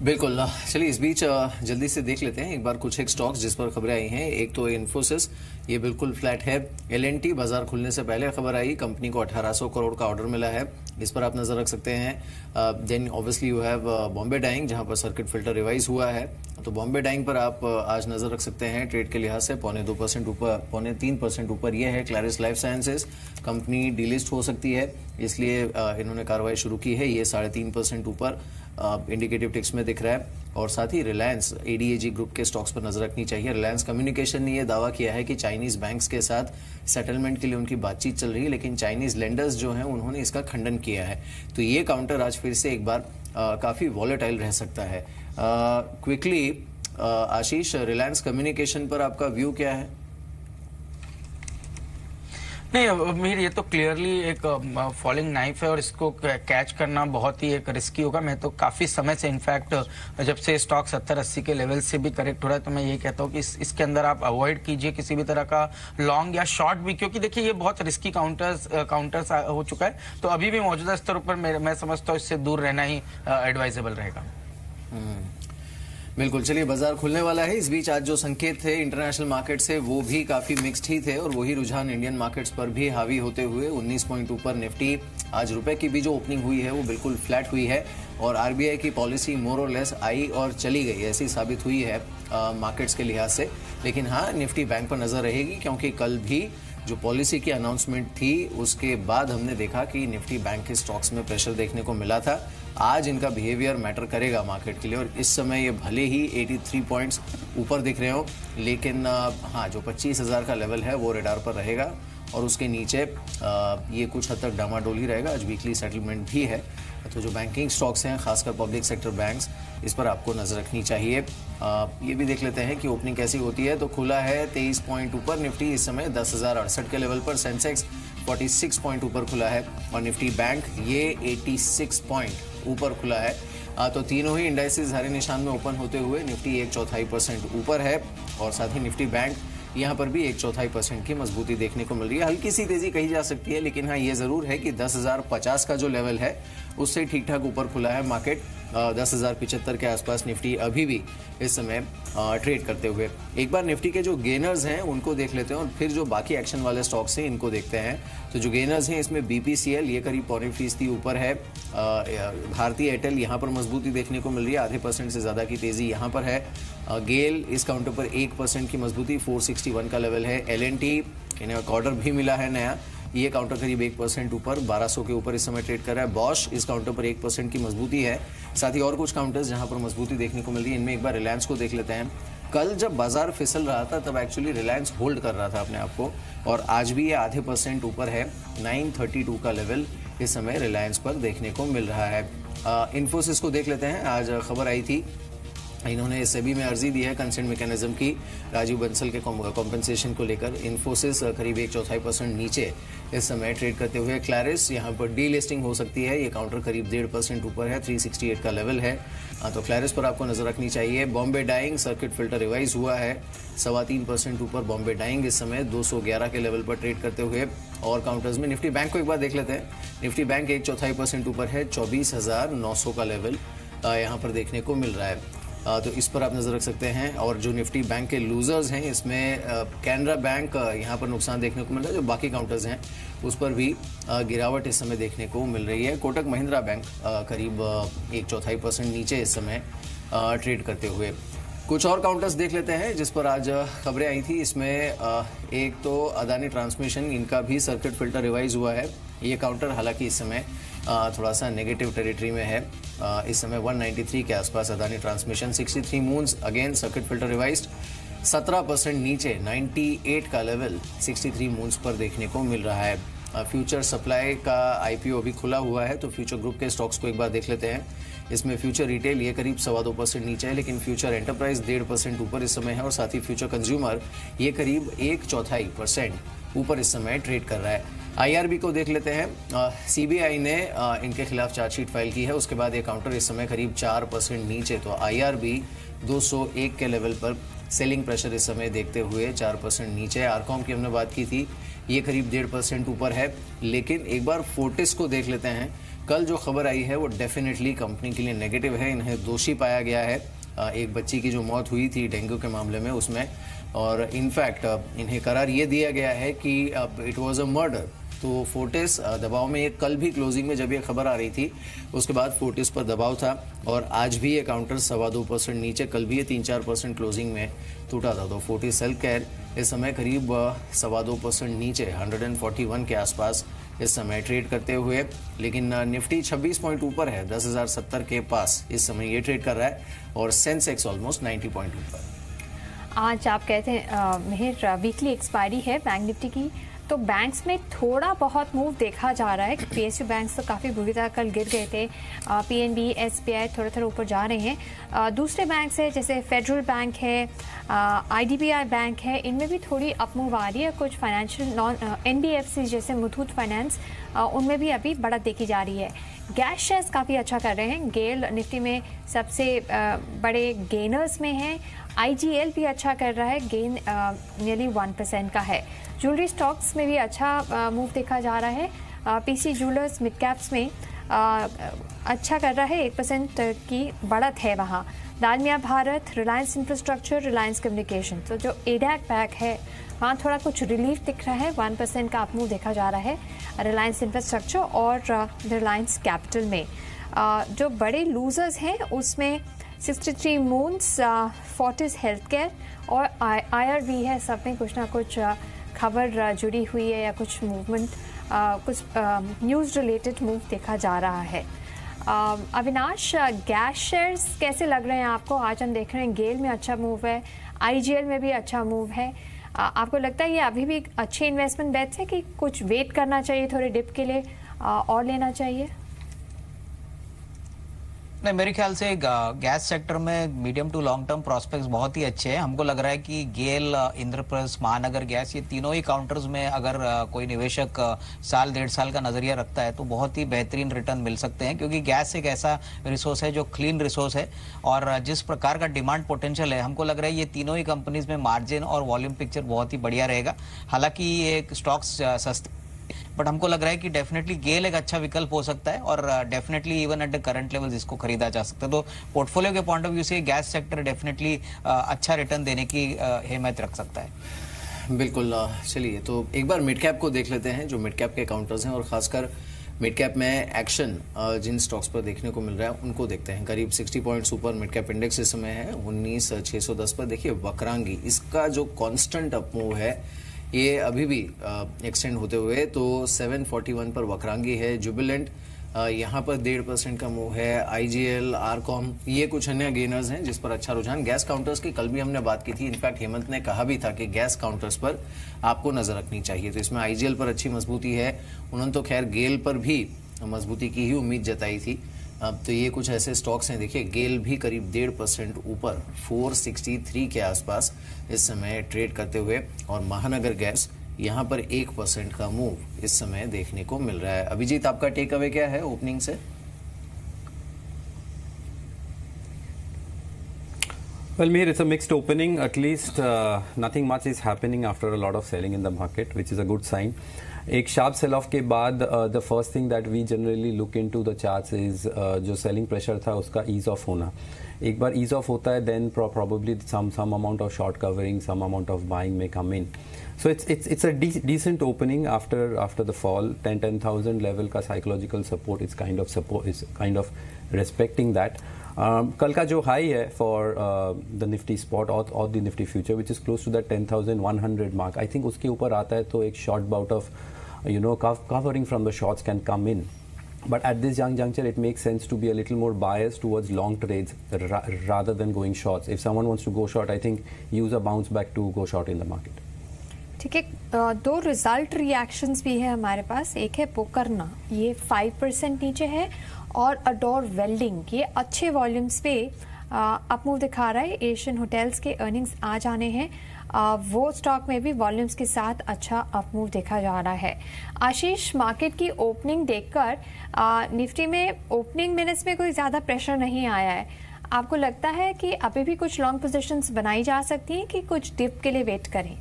बिल्कुल। चलिए इस बीच जल्दी से देख लेते हैं एक बार कुछ एक स्टॉक्स जिस पर खबरें आई हैं। एक तो इन्फोसिस, ये बिल्कुल फ्लैट है। L&T बाजार खुलने से पहले खबर आई, कंपनी को 1800 करोड़ का ऑर्डर मिला है, इस पर आप नजर रख सकते हैं। Then obviously you have Bombay Dyeing, जहां पर सर्किट फिल्टर रिवाइज हुआ है, तो बॉम्बे डाइंग पर आप आज नजर रख सकते हैं। ट्रेड के लिहाज से 2.25% ऊपर, 3.25% ऊपर ये है। Clarice life sciences company delist हो सकती है, इसलिए इन्होंने कार्रवाई शुरू की है। ये 3.5% ऊपर इंडिकेटिव टिक्स में दिख रहा है। और साथ ही रिलायंस, ADAG ग्रुप के स्टॉक्स पर नजर रखनी चाहिए। रिलायंस कम्युनिकेशन ने यह दावा किया है कि चाइनीज बैंक्स के साथ सेटलमेंट के लिए उनकी बातचीत चल रही है, लेकिन चाइनीज लेंडर्स जो हैं उन्होंने इसका खंडन किया है। तो ये काउंटर आज फिर से एक बार काफी वॉलेटाइल रह सकता है। क्विकली आशीष, रिलायंस कम्युनिकेशन पर आपका व्यू क्या है? नहीं मीर, ये तो क्लियरली एक फॉलिंग नाइफ है और इसको कैच करना बहुत ही एक रिस्की होगा। मैं तो काफी समय से इनफैक्ट जब से स्टॉक 70-80 के लेवल से भी करेक्ट हो रहा है तो मैं ये कहता हूँ कि इसके अंदर आप अवॉइड कीजिए किसी भी तरह का लॉन्ग या शॉर्ट भी, क्योंकि देखिए ये बहुत रिस्की काउंटर्स हो चुका है। तो अभी भी मौजूदा स्तर पर मैं समझता हूँ इससे दूर रहना ही एडवाइजेबल रहेगा। बिल्कुल, चलिए बाजार खुलने वाला है। इस बीच आज जो संकेत थे इंटरनेशनल मार्केट से वो भी काफी मिक्स्ड ही थे और वही रुझान इंडियन मार्केट्स पर भी हावी होते हुए 19 पॉइंट ऊपर निफ्टी। आज रुपए की भी जो ओपनिंग हुई है वो बिल्कुल फ्लैट हुई है और आरबीआई की पॉलिसी मोर और लेस आई और चली गई ऐसी साबित हुई है मार्केट्स के लिहाज से। लेकिन हाँ, निफ्टी बैंक पर नजर रहेगी क्योंकि कल भी जो पॉलिसी की अनाउंसमेंट थी उसके बाद हमने देखा कि निफ्टी बैंक के स्टॉक्स में प्रेशर देखने को मिला था। आज इनका बिहेवियर मैटर करेगा मार्केट के लिए और इस समय ये भले ही 83 पॉइंट्स ऊपर दिख रहे हो, लेकिन हाँ, जो 25,000 का लेवल है वो रेडार पर रहेगा और उसके नीचे ये कुछ हद तक डामाडोल ही रहेगा। आज वीकली सेटलमेंट भी है, तो जो बैंकिंग स्टॉक्स हैं खासकर पब्लिक सेक्टर बैंक्स, इस पर आपको नजर रखनी चाहिए। ये भी देख लेते हैं कि ओपनिंग कैसी होती है। तो खुला है 23 पॉइंट ऊपर निफ्टी इस समय 10,068 के लेवल पर। सेंसेक्स 46 पॉइंट ऊपर खुला है और निफ्टी बैंक ये 86 पॉइंट ऊपर खुला है। तो तीनों ही इंडाइसेस हरे निशान में ओपन होते हुए निफ्टी 1/4% ऊपर है और साथ ही निफ्टी बैंक यहाँ पर भी 1/4% की मजबूती देखने को मिल रही है। हल्की सी तेजी कही जा सकती है, लेकिन हाँ, ये जरूर है कि 10,050 का जो लेवल है उससे ठीक ठाक ऊपर खुला है मार्केट। 10,075 के आसपास निफ्टी अभी भी इस समय ट्रेड करते हुए। एक बार निफ्टी के जो गेनर्स हैं उनको देख लेते हैं और फिर जो बाकी एक्शन वाले स्टॉक्स हैं इनको देखते हैं। तो जो गेनर्स हैं इसमें बीपीसीएल ये करीब 0.25% ऊपर है। भारतीय एयरटेल यहाँ पर मजबूती देखने को मिल रही है, आधे % से ज्यादा की तेजी यहाँ पर है। गेल इस काउंटर पर 1% की मजबूती, 461 का लेवल है। LNT इन्हें एक ऑर्डर भी मिला है नया, ये काउंटर करीब 1% ऊपर 1200 के ऊपर इस समय ट्रेड कर रहा है। बॉश इस काउंटर पर 1% की मजबूती है। साथ ही और कुछ काउंटर्स जहां पर मजबूती देखने को मिल रही है, इनमें एक बार रिलायंस को देख लेते हैं। कल जब बाजार फिसल रहा था तब एक्चुअली रिलायंस होल्ड कर रहा था अपने आप को और आज भी ये आधे % ऊपर है। 932 का लेवल इस समय रिलायंस पर देखने को मिल रहा है। इन्फोसिस को देख लेते हैं। आज खबर आई थी, इन्होंने सेबी में अर्जी दी है कंसेंट मैकेनिज्म की राजीव बंसल के कॉम्पेंसेशन को लेकर। इन्फोसिस करीब 1/4% नीचे इस समय ट्रेड करते हुए। क्लैरिस यहाँ पर डी लिस्टिंग हो सकती है, ये काउंटर करीब 1.5% ऊपर है, 368 का लेवल है। तो क्लैरिस पर आपको नजर रखनी चाहिए। Bombay Dyeing circuit filter revise हुआ है, 3.25% ऊपर बॉम्बे डाइंग इस समय 211 के लेवल पर ट्रेड करते हुए। और काउंटर्स में निफ्टी बैंक को एक बार देख लेते हैं। निफ्टी बैंक 1/4% ऊपर है, 24,900 का लेवल यहाँ पर देखने को मिल रहा है। तो इस पर आप नजर रख सकते हैं। और जो निफ्टी बैंक के लूजर्स हैं इसमें कैनरा बैंक यहाँ पर नुकसान देखने को मिल रहा है। जो बाकी काउंटर्स हैं उस पर भी गिरावट इस समय देखने को मिल रही है। कोटक महिंद्रा बैंक करीब 1/4% नीचे इस समय ट्रेड करते हुए। कुछ और काउंटर्स देख लेते हैं जिस पर आज खबरें आई थी। इसमें एक तो अदानी ट्रांसमिशन, इनका भी सर्किट फिल्टर रिवाइज हुआ है। ये काउंटर हालांकि इस समय थोड़ा सा नेगेटिव टेरिटरी में है। इस समय 193 के आसपास Adani transmission. 63 moons again circuit filter revised, 17% नीचे 98 का लेवल 63 मून्स पर देखने को मिल रहा है। फ्यूचर सप्लाई का IPO अभी खुला हुआ है, तो फ्यूचर ग्रुप के स्टॉक्स को एक बार देख लेते हैं। इसमें फ्यूचर रिटेल ये करीब 2.25% नीचे है, लेकिन फ्यूचर एंटरप्राइज 1.5% ऊपर इस समय है और साथ ही फ्यूचर कंज्यूमर ये करीब 1/4% ऊपर इस समय ट्रेड कर रहा है। IRB को देख लेते हैं। CBI ने इनके खिलाफ चार्जशीट फाइल की है, उसके बाद ये काउंटर इस समय करीब 4% नीचे। तो IRB 201 के लेवल पर सेलिंग प्रेशर इस समय देखते हुए 4% नीचे। आरकॉम की हमने बात की थी, ये करीब 1.5% ऊपर है। लेकिन एक बार फोर्टिस को देख लेते हैं। कल जो खबर आई है वो डेफिनेटली कंपनी के लिए नेगेटिव है। इन्हें दोषी पाया गया है एक बच्ची की जो मौत हुई थी डेंगू के मामले में उसमें, और इनफैक्ट इन्हें करार ये दिया गया है कि इट वाज अ मर्डर। तो फोर्टिस दबाव में, ये कल भी क्लोजिंग में जब ये खबर आ रही थी उसके बाद फोर्टिस पर दबाव था और आज भी ये काउंटर 2.25% नीचे, कल भी ये 3-4% क्लोजिंग में टूटा था। तो फोर्टिस हेल्थ केयर इस समय करीब 2.25% नीचे 141 के आसपास इस समय ट्रेड करते हुए। लेकिन निफ्टी 26 पॉइंट ऊपर है, 10,070 के पास इस समय ये ट्रेड कर रहा है और सेंसेक्स ऑलमोस्ट 90 पॉइंट ऊपर। आज आप कहते हैं मिहिर वीकली एक्सपायरी है बैंक निफ्टी की, तो बैंक्स में थोड़ा बहुत मूव देखा जा रहा है। PSU बैंक्स तो काफ़ी बुरी तरह कल गिर गए थे। PNB, SBI थोड़ा ऊपर जा रहे हैं। दूसरे बैंक है जैसे फेडरल बैंक है, IDBI बैंक है, इनमें भी थोड़ी अप मूव आ रही है। कुछ फाइनेंशियल NBFC जैसे मुथूट फाइनेंस, उनमें भी अभी बढ़त देखी जा रही है। गैस शेयर्स काफ़ी अच्छा कर रहे हैं। गेल निफ्टी में सबसे बड़े गेनर्स में है। IGL भी अच्छा कर रहा है, गेन नियरली 1% का है। ज्वेलरी स्टॉक्स में भी अच्छा मूव देखा जा रहा है। PC ज्वेलर्स मिड कैप्स में अच्छा कर रहा है, 1% की बढ़त है वहाँ। दालमिया भारत, रिलायंस इंफ्रास्ट्रक्चर, रिलायंस कम्युनिकेशन, तो जो एडैक पैक है वहाँ थोड़ा कुछ रिलीफ दिख रहा है, 1% का अपमूव देखा जा रहा है रिलायंस इंफ्रास्ट्रक्चर और रिलायंस कैपिटल में। जो बड़े लूजर्स हैं उसमें 63 मून्स, फोर्टिस हेल्थ केयर और IRB है। सब में कुछ ना कुछ खबर जुड़ी हुई है या कुछ मूवमेंट, कुछ न्यूज़ रिलेटेड मूव देखा जा रहा है। अविनाश, गैस शेयर्स कैसे लग रहे हैं आपको? आज हम देख रहे हैं गेल में अच्छा मूव है, IGL में भी अच्छा मूव है। आपको लगता है ये अभी भी अच्छे इन्वेस्टमेंट बेट्स है कि कुछ वेट करना चाहिए थोड़े डिप के लिए और लेना चाहिए? नहीं, मेरे ख्याल से गैस सेक्टर में medium to long term prospects बहुत ही अच्छे हैं। हमको लग रहा है कि गेल, इंद्रप्रस्थ, महानगर गैस, ये तीनों ही काउंटर्स में अगर कोई निवेशक साल 1.5 साल का नजरिया रखता है तो बहुत ही बेहतरीन रिटर्न मिल सकते हैं, क्योंकि गैस एक ऐसा रिसोर्स है जो क्लीन रिसोर्स है और जिस प्रकार का डिमांड पोटेंशियल है, हमको लग रहा है ये तीनों ही कंपनीज में मार्जिन और वॉल्यूम पिक्चर बहुत ही बढ़िया रहेगा। हालांकि ये स्टॉक्स सस्ते, बट हमको लग रहा है कि डेफिनेटली गेल एक अच्छा विकल्प हो सकता है और definitely even at the current levels इसको खरीदा जा सकता है। तो पोर्टफोलियो के पॉइंट ऑफ व्यू से गैस सेक्टर डेफिनेटली अच्छा रिटर्न देने की हिम्मत रख सकता है। बिल्कुल। चलिए तो एक बार मिड कैप को देख लेते हैं, जो मिड कैप के काउंटर्स हैं और खासकर मिड कैप में एक्शन जिन स्टॉक्स पर देखने को मिल रहा है उनको देखते हैं। करीब 60 पॉइंट्स ऊपर मिड कैप इंडेक्स इस समय है 19,610 पर। देखिए वक्रांगी, इसका जो कांस्टेंट अपमूव है ये अभी भी एक्सटेंड होते हुए तो 741 पर वक्रांगी है। जुबिलेंट यहाँ पर 1.5% का मूव है। IGL, आरकॉम, ये कुछ अन्य गेनर्स हैं जिस पर अच्छा रुझान। गैस काउंटर्स की कल भी हमने बात की थी, इनफैक्ट हेमंत ने कहा भी था कि गैस काउंटर्स पर आपको नजर रखनी चाहिए, तो इसमें IGL पर अच्छी मजबूती है। उन्होंने तो खैर गेल पर भी मजबूती की ही उम्मीद जताई थी। अब तो ये कुछ ऐसे स्टॉक्स हैं, देखिए गेल भी करीब 1.5% ऊपर 463 के आसपास इस समय ट्रेड करते हुए, और महानगर गैस यहाँ पर 1% का मूव इस समय देखने को मिल रहा है। अभिजीत, आपका टेक अवे क्या है ओपनिंग से? Well, Mihir, it's a mixed opening. At least nothing much is happening after a lot of selling in the market, which is a good sign. एक शार्प सेल ऑफ के बाद the first thing that we generally look into the charts is जो selling pressure था उसका ease of होना। एक बार ease off होता है then probably some amount of short covering, some amount of buying में come in. So it's a decent opening after the fall. 10,000 level का psychological support is kind of respecting that. कल का जो high है for the Nifty spot और the Nifty future which is close to that 10,100 mark, I think उसके ऊपर आता है तो एक short bout of covering from the shorts can come in. But at this young juncture, it makes sense to be a little more biased towards long trades rather than going shorts. If someone wants to go short, I think use a bounce back to go short in the market. ठीक है, दो result reactions भी है हमारे पास। एक है पोकरना, ये 5% नीचे है, और अडोर वेल्डिंग, ये अच्छे वॉल्यूम्स पे अपमूव दिखा रहा है। एशियन होटल्स के अर्निंग्स आ जाने हैं, वो स्टॉक में भी वॉल्यूम्स के साथ अच्छा अपमूव देखा जा रहा है। आशीष, मार्केट की ओपनिंग देखकर निफ्टी में ओपनिंग मिनट्स में कोई ज़्यादा प्रेशर नहीं आया है। आपको लगता है कि अभी भी कुछ लॉन्ग पोजीशंस बनाई जा सकती हैं कि कुछ डिप के लिए वेट करें?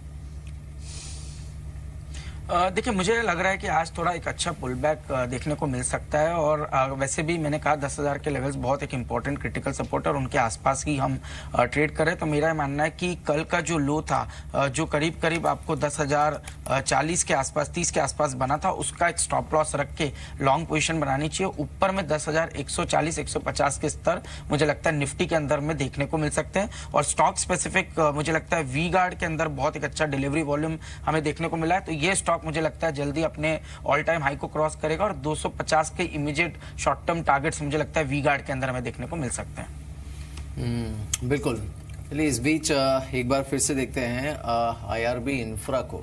देखिए मुझे लग रहा है कि आज थोड़ा एक अच्छा पुल बैक देखने को मिल सकता है, और वैसे भी मैंने कहा 10,000 के लेवल्स बहुत एक इंपॉर्टेंट क्रिटिकल सपोर्ट और उनके आसपास ही हम ट्रेड करें। तो मेरा मानना है कि कल का जो लो था जो करीब करीब आपको 10,040 के आसपास 30 के आसपास बना था, उसका एक स्टॉप लॉस रख के लॉन्ग पोजिशन बनानी चाहिए। ऊपर में 10,140 150 के स्तर मुझे लगता है निफ्टी के अंदर में देखने को मिल सकते हैं, और स्टॉक स्पेसिफिक मुझे लगता है वी गार्ड के अंदर बहुत एक अच्छा डिलीवरी वॉल्यूम हमें देखने को मिला है। तो ये स्टॉक मुझे लगता है जल्दी अपने ऑल टाइम हाई को क्रॉस करेगा, और 250 के इमीडिएट शॉर्ट टर्म टारगेट्स मुझे लगता है वी गार्ड के अंदर हमें देखने को मिल सकते हैं। बिल्कुल। चलिए इस बीच एक बार फिर से देखते हैं IRB इंफ्रा को।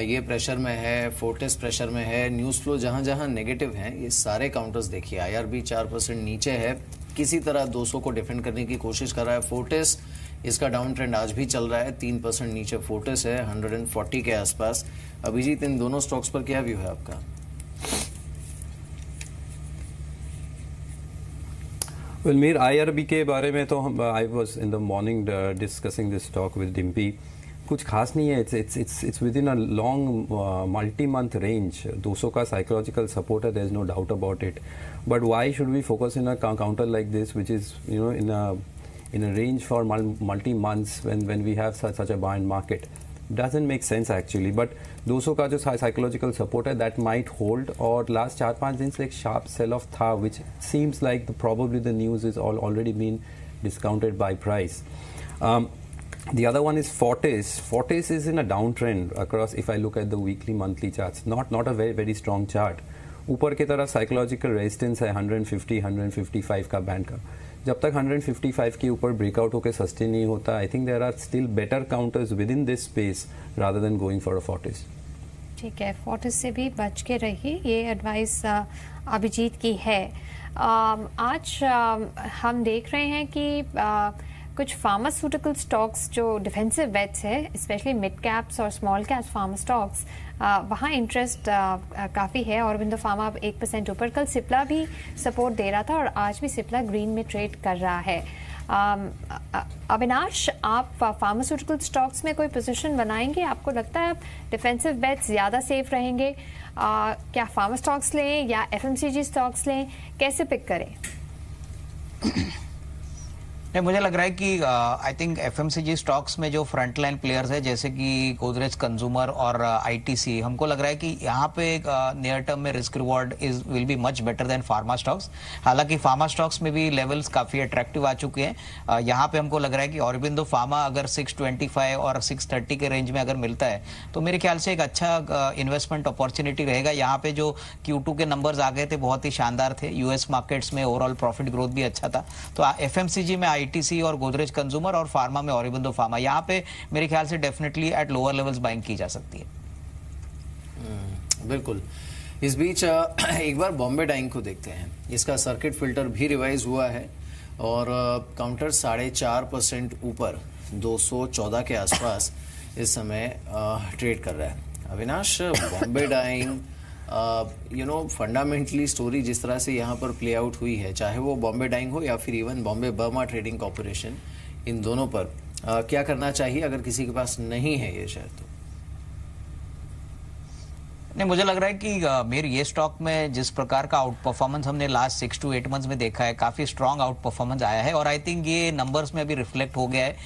ये प्रेशर में है, फोर्टिस प्रेशर में है, न्यूज फ्लो जहां जहां नेगेटिव हैं, ये सारे काउंटर्स देखिए। IRB 4% नीचे है, किसी तरह 200 को डिफेंड करने की कोशिश कर रहा है। फोर्टिस, इसका डाउन ट्रेंड आज भी चल रहा है, 3% नीचे फोर्टिस है 140 के आसपास। अभिजीत, इन दोनों स्टॉक्स पर क्या व्यू है आपका? Well, मेरे IRB के बारे में तो I was in the morning discussing this stock with Dimpy. कुछ खास नहीं है. It's within a long multi-month range. 200 का psychological support है, there is no doubt about it. But why should we focus in a counter like this, which is in a range for multi months when we have such a buoyant market? Doesn't make sense actually. But 200 का जो psychological support है, that might hold. और last 4-5 दिन से एक sharp sell off था, which seems like probably the news is already been discounted by price. The other one is Fortis. Fortis is in a downtrend across, if I look at the weekly, monthly charts. Not a very strong chart. ऊपर की तरफ psychological resistance है 150, 155 का band का. जब तक 155 के ऊपर ब्रेकआउट होकर सस्टेन नहीं होता, I think there are still better counters within this space rather than going for a Fortis. ठीक है, फोर्टिस से भी बच के रहिए, ये एडवाइस अभिजीत की है. आज हम देख रहे हैं कि कुछ फार्मास्यूटिकल स्टॉक्स जो डिफेंसिव बेट्स है, स्पेशली मिड कैप्स और स्मॉल कैप्स फार्मा स्टॉक्स, वहाँ इंटरेस्ट काफ़ी है. ऑरोबिंदो फार्मा अब 1% ऊपर. कल सिप्ला भी सपोर्ट दे रहा था और आज भी सिप्ला ग्रीन में ट्रेड कर रहा है. अविनाश, आप फार्मास्यूटिकल स्टॉक्स में कोई पोजीशन बनाएंगे? आपको लगता है डिफेंसिव बेट्स ज़्यादा सेफ रहेंगे? क्या फार्मा स्टॉक्स लें या FMCG स्टॉक्स लें? कैसे पिक करें? नहीं, मुझे लग रहा है कि आई थिंक FMCG स्टॉक्स में जो फ्रंट लाइन प्लेयर्स है जैसे कि गोदरेज कंज्यूमर और ITC, हमको लग रहा है कि यहाँ पे नियर टर्म में risk reward will be much better than pharma stocks. हालांकि फार्मा स्टॉक्स में भी लेवल्स काफी अट्रैक्टिव आ चुके हैं. यहाँ पे हमको लग रहा है कि ऑरोबिंदो फार्मा अगर 625 और 630 के रेंज में अगर मिलता है तो मेरे ख्याल से एक अच्छा इन्वेस्टमेंट अपॉर्चुनिटी रहेगा. यहाँ पे जो Q2 के नंबर्स आ गए थे बहुत ही शानदार थे. US मार्केट्स में ओवरऑल प्रॉफिट ग्रोथ भी अच्छा था. तो FMCG में ITC और गोदरेज कंज्यूमर और फार्मा में ऑरोबिंदो फार्मा, यहाँ पे मेरे ख्याल से definitely at lower levels buying की जा सकती है. बिल्कुल. इस बीच एक बार बॉम्बे डाइंग को देखते हैं. इसका सर्किट फिल्टर भी रिवाइज हुआ है और काउंटर 4.5% ऊपर 214 के आसपास इस समय ट्रेड कर रहा है. अविनाश, बॉम्बे डाइंग फंडामेंटली स्टोरी जिस तरह से यहाँ पर प्ले आउट हुई है, चाहे वो बॉम्बे डाइंग हो या फिर even Bombay Burma Trading Corporation, इन दोनों पर क्या करना चाहिए अगर किसी के पास नहीं है ये शेयर? तो नहीं, मुझे लग रहा है कि मेरे ये स्टॉक में जिस प्रकार का आउट परफॉर्मेंस हमने लास्ट 6 to 8 मंथ्स में देखा है, काफी स्ट्रांग आउट परफॉर्मेंस आया है और आई थिंक ये नंबर्स में अभी रिफ्लेक्ट हो गया है.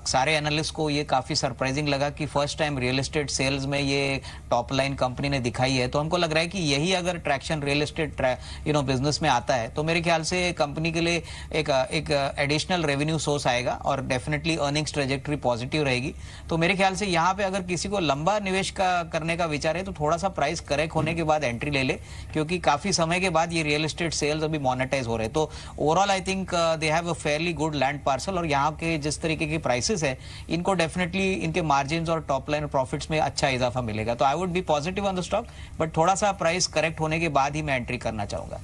सारे एनालिस्ट को ये काफी सरप्राइजिंग लगा कि first time real estate sales में ये टॉप लाइन कंपनी ने दिखाई है. तो हमको लग रहा है कि यही अगर ट्रैक्शन रियल एस्टेट बिजनेस में आता है तो मेरे ख्याल से कंपनी के लिए एक एडिशनल रेवेन्यू सोर्स आएगा और डेफिनेटली अर्निंग्स ट्रेजेक्टरी पॉजिटिव रहेगी. तो मेरे ख्याल से यहाँ पे अगर किसी को लंबा निवेश करने का विचार है तो थोड़ा सा प्राइस करेक्ट होने के बाद एंट्री ले ले, क्योंकि काफी समय के बाद ये रियल एस्टेट सेल्स अभी मोनेटाइज हो रहे हैं. तो overall I think they have a fairly good land parcel और यहाँ के जिस तरीके के प्राइसेस है इनको डेफिनेटली इनके मार्जिन और टॉप लाइन प्रॉफिट्स में अच्छा इजाफा मिलेगा. तो I would be positive on the stock, but थोड़ा सा प्राइस करेक्ट होने के बाद ही मैं एंट्री करना चाहूंगा.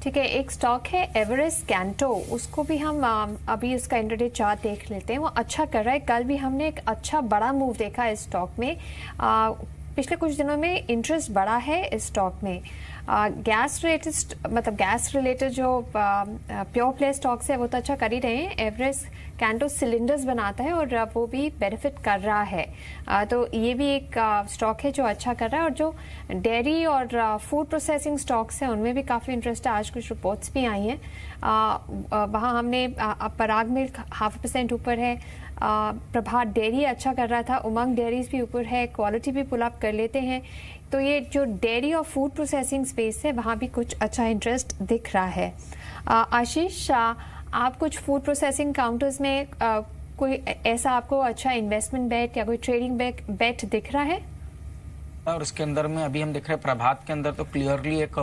ठीक है, एक स्टॉक है एवरेस्ट कैंटो, उसको भी हम अभी उसका इंट्राडे चार्ट देख लेते हैं. वो अच्छा कर रहा है. कल भी हमने एक अच्छा बड़ा मूव देखा है इस स्टॉक में. पिछले कुछ दिनों में इंटरेस्ट बढ़ा है इस स्टॉक में. गैस रिलेटेड जो प्योर प्ले स्टॉक्स है वो तो अच्छा कर ही रहे हैं. एवरेस्ट कैंटो सिलेंडर्स बनाता है और वो भी बेनिफिट कर रहा है. तो ये भी एक स्टॉक है जो अच्छा कर रहा है. और जो डेयरी और फूड प्रोसेसिंग स्टॉक्स हैं उनमें भी काफ़ी इंटरेस्ट है. आज कुछ रिपोर्ट्स भी आई हैं. वहाँ हमने पराग मिल्क 0.5% ऊपर है. प्रभात डेयरी अच्छा कर रहा था. उमंग डेयरीज भी ऊपर है. क्वालिटी भी पुल अप कर लेते हैं. तो ये जो डेयरी और फूड प्रोसेसिंग स्पेस है वहाँ भी कुछ अच्छा इंटरेस्ट दिख रहा है. आशीष, आप कुछ फूड प्रोसेसिंग काउंटर्स में कोई ऐसा आपको अच्छा इन्वेस्टमेंट बेट या कोई ट्रेडिंग बेट दिख रहा है? और उसके अंदर में अभी हम देख रहे हैं प्रभात के अंदर तो क्लियरली एक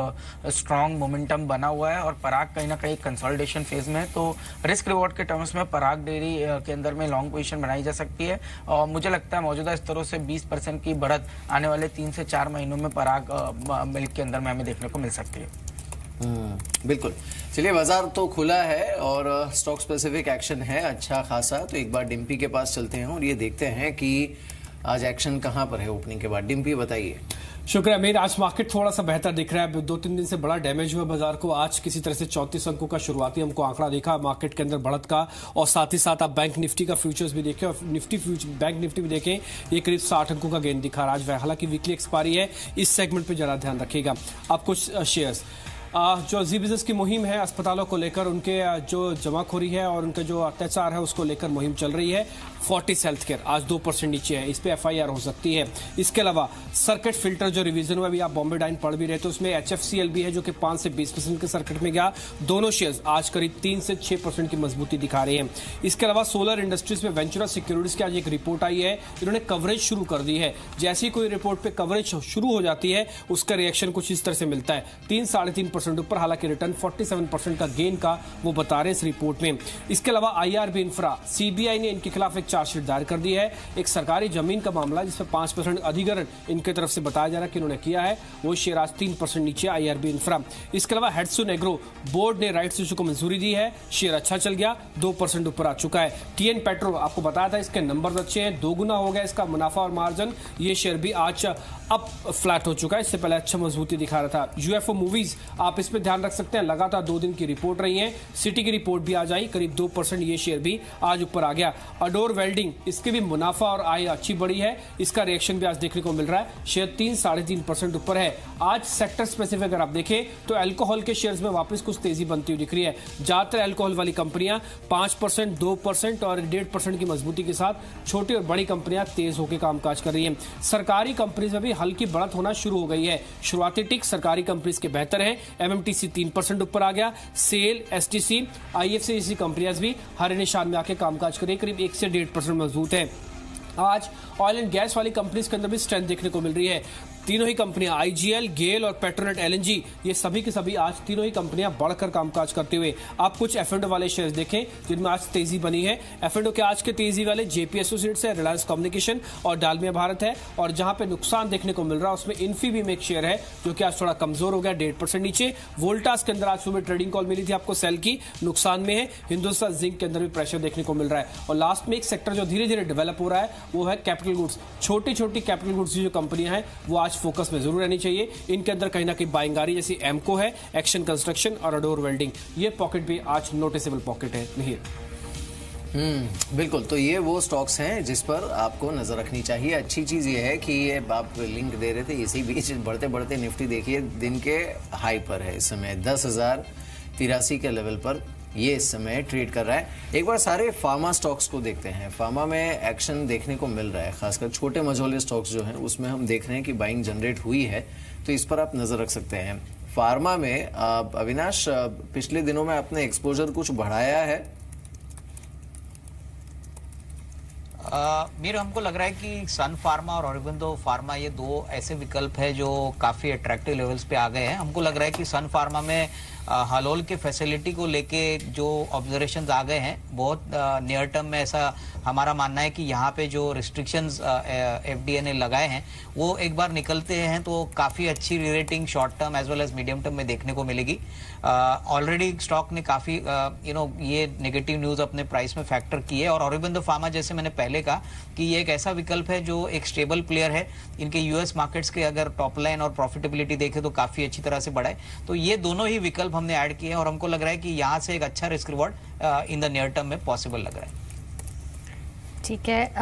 स्ट्रॉन्ग मोमेंटम बना हुआ है और पराग कहीं ना कहीं कंसोलिडेशन फेज में है. तो रिस्क रिवॉर्ड के टर्म्स में पराग डेयरी के अंदर में लॉन्ग पोजीशन बनाई जा सकती है और मुझे लगता है मौजूदा स्तरों से 20% की बढ़त आने वाले 3 से 4 महीनों में पराग मिल्क के अंदर में हमें देखने को मिल सकती है. बिल्कुल. चलिए, बाजार तो खुला है और स्टॉक स्पेसिफिक एक्शन है अच्छा खासा. तो एक बार डिम्पी के पास चलते हैं और ये देखते हैं कि आज एक्शन कहां पर है ओपनिंग के बाद. डिम्पी, बताइए. शुक्रिया अमीर। आज मार्केट थोड़ा सा बेहतर दिख रहा है। 2-3 दिन से बड़ा डैमेज हुआ बाजार को। आज किसी तरह से 34 अंकों का शुरुआती हमको आंकड़ा देखा मार्केट के अंदर बढ़त का, और साथ ही साथ आप बैंक निफ्टी का फ्यूचर्स भी देखें और बैंक निफ्टी भी देखें, ये करीब 60 अंकों का गेन दिखा रहा है आज। हालांकि वीकली एक्सपायरी है, इस सेगमेंट पर जरा ध्यान रखिएगा। अब कुछ शेयर्स जो जी बिजनेस की मुहिम है अस्पतालों को लेकर, उनके जो जमाखोरी है और उनका जो अत्याचार है उसको लेकर मुहिम चल रही है। फोर्टिस हेल्थ केयर आज 2% नीचे है, इस पे FIR हो सकती है। इसके अलावा सर्किट फिल्टर जो रिवीजन हुआ, अभी आप बॉम्बे डाइन पढ़ भी रहे थे, उसमें HFCL भी है जो कि 5 से 20% के सर्किट में गया। दोनों शेयर्स आज करीब 3 से 6% की मजबूती दिखा रहे हैं। इसके अलावा सोलर इंडस्ट्रीज में वेंचुरा सिक्योरिटीज की आज एक रिपोर्ट आई है, इन्होंने कवरेज शुरू कर दी है। जैसे ही कोई रिपोर्ट पे कवरेज शुरू हो जाती है उसका रिएक्शन कुछ इस तरह से मिलता है, 3-3.5% ऊपर। हालांकि रिटर्न 47% का गेन का वो बता रहे हैं इस रिपोर्ट में। इसके अलावा IRB इंफ्रा, CBI ने इनके खिलाफ एक चार्जशीट दायर कर दी है। एक सरकारी जमीन का मामला जिसमें 5% अधिग्रहण इनके तरफ से बताया जा रहा है कि उन्होंने किया है, वो शेयर आज 3% नीचे IRB इंफ्रा। इसके अलावा हेडसुन एग्रो, बोर्ड ने राइट्स इशू को मंजूरी दी है, शेयर अच्छा चल गया, 2% ऊपर आ चुका है। TN पेट्रोल आपको बताया था इसके नंबर अच्छे हैं, 2 गुना हो गया इसका मुनाफा और मार्जिन। ये शेयर भी आज अब फ्लैट हो चुका है, इससे पहले अच्छा मजबूती दिखा रहा था। UFO मूवीज आप इस पे ध्यान रख सकते हैं, लगातार 2 दिन की रिपोर्ट रही है। सिटी की रिपोर्ट भी आज आई, करीब 2% ये शेयर भी आज ऊपर आ गया। अडोर वेल्डिंग, इसके भी मुनाफा और आय अच्छी बढ़ी है, इसका रिएक्शन भी आज देखने को मिल रहा है, शेयर 3-3.5% ऊपर है। आज सेक्टर स्पेसिफिक अगर आप देखें तो अल्कोहल के शेयर्स में वापस कुछ तेजी बनती हुई दिख रही है। ज्यादातर अल्कोहल वाली कंपनियां 5%, 2% और 1.5% की मजबूती के साथ छोटी और बड़ी कंपनियां तेज होकर कामकाज कर रही है। सरकारी कंपनीज में भी हल्की बढ़त होना शुरू हो गई है। शुरुआती टिक सरकारी कंपनीज के बेहतर हैं, MMTC 3% ऊपर आ गया। सेल, STC, IFC कंपनियां भी हरे निशान में आके कामकाज कर रही है, करीब 1 से 1.5% मजबूत है। आज ऑयल एंड गैस वाली कंपनीज के अंदर भी स्ट्रेंथ देखने को मिल रही है। तीनों ही कंपनियां IGL, गेल और पेट्रोनेट LNG, ये सभी की सभी आज तीनों ही कंपनियां बढ़कर कामकाज करते हुए। आप कुछ F&O वाले शेयर्स देखें जिनमें आज तेजी बनी है। F&O के आज के तेजी वाले JP एसोसिएट्स है, रिलायंस कम्युनिकेशन और डालमिया भारत है। और जहां पे नुकसान देखने को मिल रहा है उसमें इन्फीबीम एक शेयर है जो कि आज थोड़ा कमजोर हो गया, 1.5% नीचे। वोल्टास के अंदर आज सुबह ट्रेडिंग कॉल मिली थी आपको सेल की, नुकसान में है। हिंदुस्तान जिंक के अंदर भी प्रेशर देखने को मिल रहा है। और लास्ट में एक सेक्टर जो धीरे धीरे डेवलप हो रहा है वो है कैपिटल गुड्स। छोटी छोटी कैपिटल गुड्स की जो कंपनियां हैं वो आज फोकस में जरूर रहनी चाहिए। इनके अंदर कहीं ना कहीं बाइंग आ रही है, जैसे एमको है, एक्शन कंस्ट्रक्शन और अडोर वेल्डिंग। ये पॉकेट भी आज नोटिसेबल पॉकेट है। मिहिर, बिल्कुल, तो ये वो स्टॉक्स हैं जिस पर आपको नजर रखनी चाहिए। अच्छी चीज ये है कि ये आप लिंक दे रहे थे, इसी बीच बढ़ते बढ़ते निफ्टी देखिए दिन के हाई पर है, इस समय 10,083 के लेवल पर ये इस समय ट्रेड कर रहा है। एक बार सारे फार्मा स्टॉक्स को देखते हैं। फार्मा में एक्शन देखने को मिल रहा है, खासकर छोटे मझोले स्टॉक्स जो हैं उसमें हम देख रहे हैं कि बाइंग जनरेट हुई है, तो इस पर आप नजर रख सकते हैं। फार्मा में अविनाश, पिछले दिनों में आपने एक्सपोजर कुछ बढ़ाया है? मेरे हमको लग रहा है कि सन फार्मा और ऑरिबिंदो फार्मा ये दो ऐसे विकल्प है जो काफी अट्रैक्टिव लेवल्स पे आ गए हैं। हमको लग रहा है कि सन फार्मा में हलोल के फैसिलिटी को लेके जो ऑब्जर्वेशंस आ गए हैं, बहुत नियर टर्म में ऐसा हमारा मानना है कि यहाँ पे जो रिस्ट्रिक्शंस FDA ने लगाए हैं वो एक बार निकलते हैं तो काफी अच्छी rating short term as well as medium term में देखने को मिलेगी। ऑलरेडी स्टॉक ने काफी ये नेगेटिव न्यूज अपने प्राइस में फैक्टर की है। और ऑरिबिंदो फार्मा, जैसे मैंने पहले कहा कि ये एक ऐसा विकल्प है जो एक स्टेबल प्लेयर है। इनके US मार्केट्स के अगर टॉप लाइन और प्रॉफिटेबिलिटी देखे तो काफी अच्छी तरह से बढ़ा है। तो ये दोनों ही विकल्प हमने ऐड किए हैं और हमको लग रहा है कि यहाँ से एक अच्छा risk reward in the near term में पॉसिबल लग रहा है। ठीक है,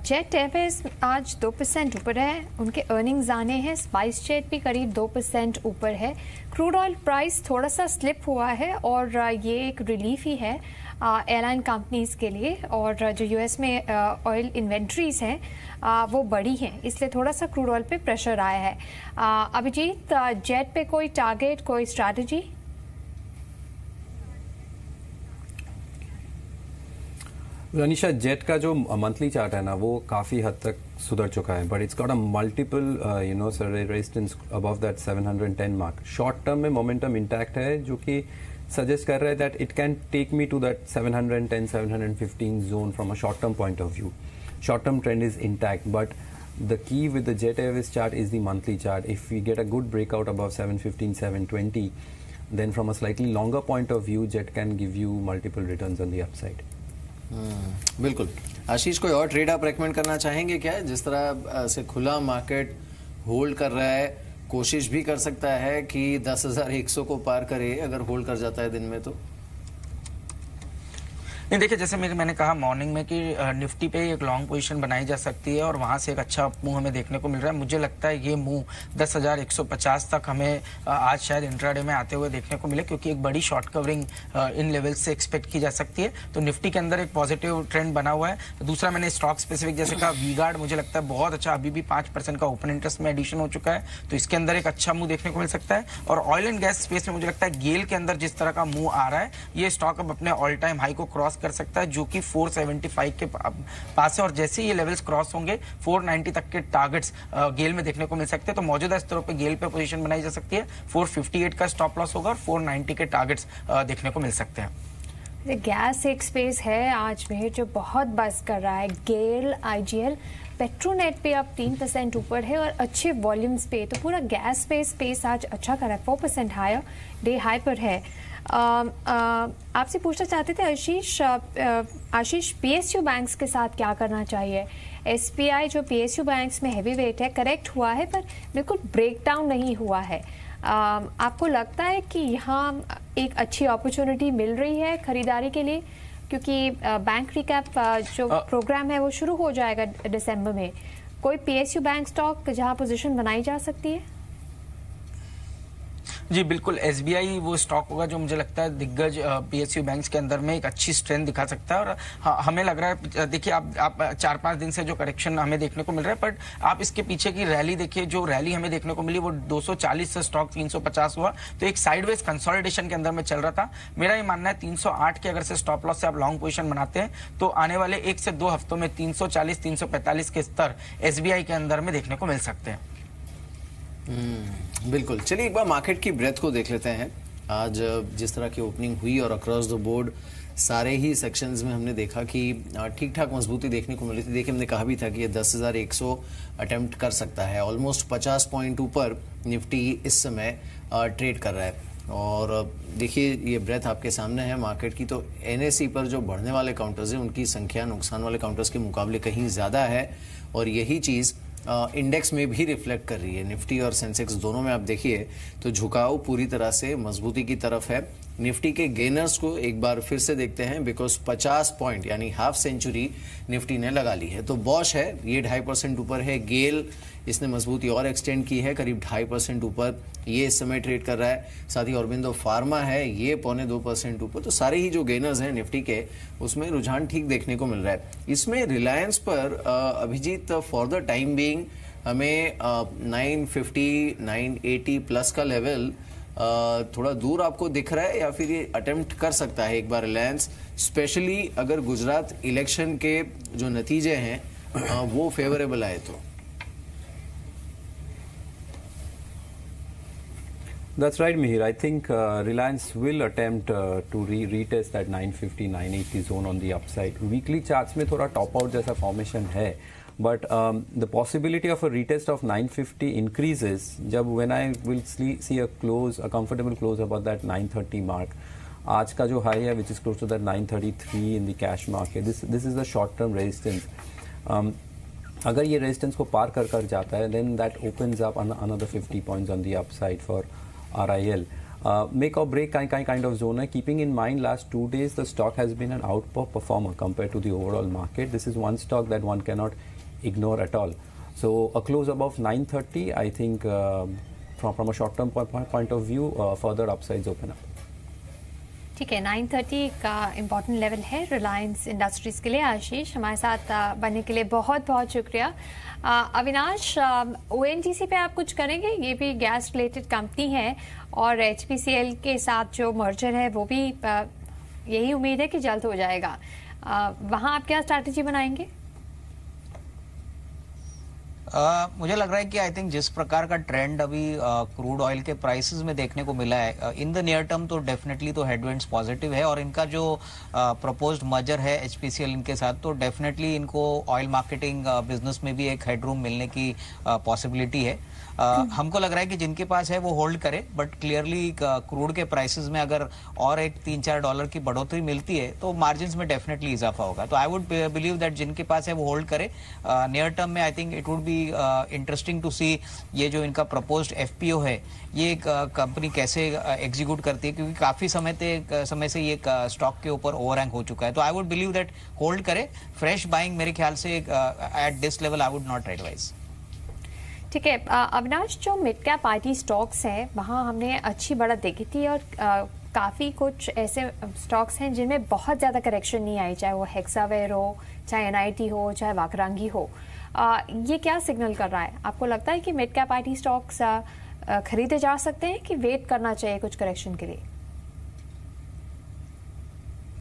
जेट एयरवेज आज 2% ऊपर है, उनके अर्निंग्स आने हैं। स्पाइस जेट भी करीब 2% ऊपर है। क्रूड ऑयल प्राइस थोड़ा सा स्लिप हुआ है और ये एक रिलीफ ही है एयरलाइन कंपनीज के लिए। और जो US में ऑयल इन्वेंट्रीज हैं वो बड़ी हैं, इसलिए थोड़ा सा क्रूड ऑयल पे प्रेशर आया है। अभिजीत, जेट पे कोई टारगेट, कोई स्ट्रैटेजी? अनिशा, जेट का जो मंथली चार्ट है ना वो काफी हद तक सुधर चुका है, but it's got a multiple resistance above that 710 mark. Short term में मोमेंटम इंटैक्ट है जो कि सजेस्ट कर रहा है that it can take me to that 710 715 zone from a short term point of view. Short term trend is intact, but the key with the Jet Airways chart is the monthly chart. If we get a good breakout above 715 720, then from a slightly longer point of view Jet can give you multiple returns on the upside. बिल्कुल। आशीष, कोई और trade आप recommend करना चाहेंगे क्या? जिस तरह से खुला मार्केट होल्ड कर रहा है, कोशिश भी कर सकता है कि 10,100 को पार करे अगर होल्ड कर जाता है दिन में तो? नहीं देखिए, जैसे मैंने कहा मॉर्निंग में कि निफ्टी पे एक लॉन्ग पोजीशन बनाई जा सकती है और वहां से एक अच्छा मूव हमें देखने को मिल रहा है। मुझे लगता है ये मूव 10,150 तक हमें आज शायद इंट्राडे में आते हुए देखने को मिले, क्योंकि एक बड़ी शॉर्ट कवरिंग इन लेवल से एक्सपेक्ट की जा सकती है। तो निफ्टी के अंदर एक पॉजिटिव ट्रेंड बना हुआ है। दूसरा, मैंने स्टॉक स्पेसिफिक जैसे कहा, वी-गार्ड मुझे लगता है बहुत अच्छा, अभी भी 5% का ओपन इंटरेस्ट में एडिशन हो चुका है, तो इसके अंदर एक अच्छा मूव देखने को मिल सकता है। और ऑयल एंड गैस स्पेस में मुझे लगता है गेल के अंदर जिस तरह का मूव आ रहा है, ये स्टॉक अब अपने ऑल टाइम हाई को क्रॉस कर सकता है, जो कि 475 के पास है। और जैसे ही ये लेवल्स क्रॉस होंगे 490 तक के टारगेट्स गेल में देखने को मिल सकते हैं। तो मौजूदा स्तरों पे गेल पे पोजीशन बनाई जा सकती है। 458 का स्टॉप लॉस होगा और 490 के टारगेट्स देखने को मिल सकते हैं। गैस एक स्पेस है आज में जो बहुत बस कर रहा है, गेल, आईजीएल, पेट्रोनेट पे अब 3% ऊपर है और अच्छे वॉल्यूम्स पे, तो पूरा गैस स्पेस आज अच्छा कर रहा है, 4% हायर, डे हाई पर है। आपसे पूछना चाहते थे आशीष, पीएसयू बैंक्स के साथ क्या करना चाहिए? एसबीआई जो पीएसयू बैंक्स में हैवी वेट है, करेक्ट हुआ है पर बिल्कुल ब्रेकडाउन नहीं हुआ है। आपको लगता है कि यहाँ एक अच्छी अपॉर्चुनिटी मिल रही है खरीदारी के लिए? क्योंकि बैंक रिकैप जो प्रोग्राम है वो शुरू हो जाएगा दिसंबर में। कोई पीएसयू बैंक स्टॉक जहाँ पोजीशन बनाई जा सकती है? जी बिल्कुल, एसबीआई वो स्टॉक होगा जो मुझे लगता है दिग्गज पीएसयू बैंक्स के अंदर में एक अच्छी स्ट्रेंथ दिखा सकता है। और हमें लग रहा है, देखिए आप 4-5 दिन से जो करेक्शन हमें देखने को मिल रहा है, बट आप इसके पीछे की रैली देखिए, जो रैली हमें देखने को मिली वो 240 से स्टॉक 350 हुआ, तो एक साइडवेज कंसोलिडेशन के अंदर में चल रहा था। मेरा ये मानना है 308 के अगर से स्टॉप लॉस से आप लॉन्ग पोजीशन बनाते हैं तो आने वाले 1 से 2 हफ्तों में 340-345 के स्तर एसबीआई के अंदर में देखने को मिल सकते हैं। बिल्कुल, चलिए एक बार मार्केट की ब्रेथ को देख लेते हैं। आज जिस तरह की ओपनिंग हुई और अक्रॉस द बोर्ड सारे ही सेक्शंस में हमने देखा कि ठीक ठाक मजबूती देखने को मिली थी। देखिए, हमने कहा भी था कि ये 10,100 अटेम्प्ट कर सकता है। ऑलमोस्ट 50 पॉइंट ऊपर निफ्टी इस समय ट्रेड कर रहा है। और देखिए, ये ब्रेथ आपके सामने है मार्केट की। तो एनएसई पर जो बढ़ने वाले काउंटर्स हैं उनकी संख्या नुकसान वाले काउंटर्स के मुकाबले कहीं ज़्यादा है, और यही चीज़ इंडेक्स में भी रिफ्लेक्ट कर रही है। निफ्टी और सेंसेक्स दोनों में आप देखिए तो झुकाव पूरी तरह से मजबूती की तरफ है। निफ्टी के गेनर्स को एक बार फिर से देखते हैं, बिकॉज 50 पॉइंट यानी हाफ सेंचुरी निफ्टी ने लगा ली है। तो बॉश है, ये 2.5% ऊपर है। गेल, इसने मजबूती और एक्सटेंड की है, करीब 2.5% ऊपर ये इस समय ट्रेड कर रहा है। साथ ही ऑरबिंदो फार्मा है, ये 0.25% ऊपर। तो सारे ही जो गेनर्स हैं निफ्टी के, उसमें रुझान ठीक देखने को मिल रहा है। इसमें रिलायंस पर Abhijit for the time being हमें 950, 980 प्लस का लेवल थोड़ा दूर आपको दिख रहा है, या फिर ये अटेम्प्ट कर सकता है एक बार रिलायंस, स्पेशली अगर गुजरात इलेक्शन के जो नतीजे हैं वो फेवरेबल आए तो? That's right, Mihir. I think Reliance will attempt to retest that 950, 980 zone on the upside. Weekly charts में थोड़ा top out जैसा formation है, but the possibility of a retest of 950 increases जब when I will see a comfortable close about that 930 mark. आज का जो high है, which is close to that 933 in the cash market. This is the short term resistance. अगर ये resistance को पार कर जाता है, then that opens up another 50 points on the upside for RIL. Make or break kind of zone. Keeping in mind last 2 days the stock has been an outperformer compared to the overall market. This is one stock that one cannot ignore at all. So a close above 930, I think from a short term point of view, further upsides open up. ठीक है, 930 का important level है Reliance industries के लिए। आशीष, हमारे साथ बनने के लिए बहुत बहुत शुक्रिया। अविनाश, ONGC पे आप कुछ करेंगे? ये भी गैस रिलेटेड कंपनी है और HPCL के साथ जो मर्जर है वो भी यही उम्मीद है कि जल्द हो जाएगा। वहाँ आप क्या स्ट्रैटेजी बनाएंगे? मुझे लग रहा है कि आई थिंक जिस प्रकार का ट्रेंड अभी क्रूड ऑयल के प्राइसेस में देखने को मिला है, इन द नियर टर्म तो डेफिनेटली तो हेडविंड्स पॉजिटिव है। और इनका जो प्रपोज्ड मर्जर है HPCL इनके साथ, तो डेफिनेटली इनको ऑयल मार्केटिंग बिजनेस में भी एक हेडरूम मिलने की पॉसिबिलिटी है। हमको लग रहा है कि जिनके पास है वो होल्ड करे, बट क्लियरली क्रूड के प्राइसेस में अगर और एक $3-4 की बढ़ोतरी मिलती है तो मार्जिन्स में डेफिनेटली इजाफा होगा। तो आई वुड बिलीव दैट जिनके पास है वो होल्ड करे। नियर टर्म में I think it would be interesting to see ये जो इनका प्रपोज्ड एफपीओ है ये कंपनी कैसे एग्जीक्यूट करती है, क्योंकि काफी समय से ये स्टॉक के ऊपर ओवरहैंग हो चुका है। तो I would believe that hold करे, फ्रेश बाइंग मेरे ख्याल से at this level I would not advise. ठीक है अविनाश, जो मिड कैप आईटी स्टॉक्स हैं वहाँ हमने अच्छी बढ़त देखी थी और काफ़ी कुछ ऐसे स्टॉक्स हैं जिनमें बहुत ज़्यादा करेक्शन नहीं आई, चाहे वो हेक्सावेयर हो, चाहे एनआईटी हो, चाहे वाकरांगी हो। ये क्या सिग्नल कर रहा है? आपको लगता है कि मिड कैप आईटी स्टॉक्स खरीदे जा सकते हैं कि वेट करना चाहिए कुछ करेक्शन के लिए?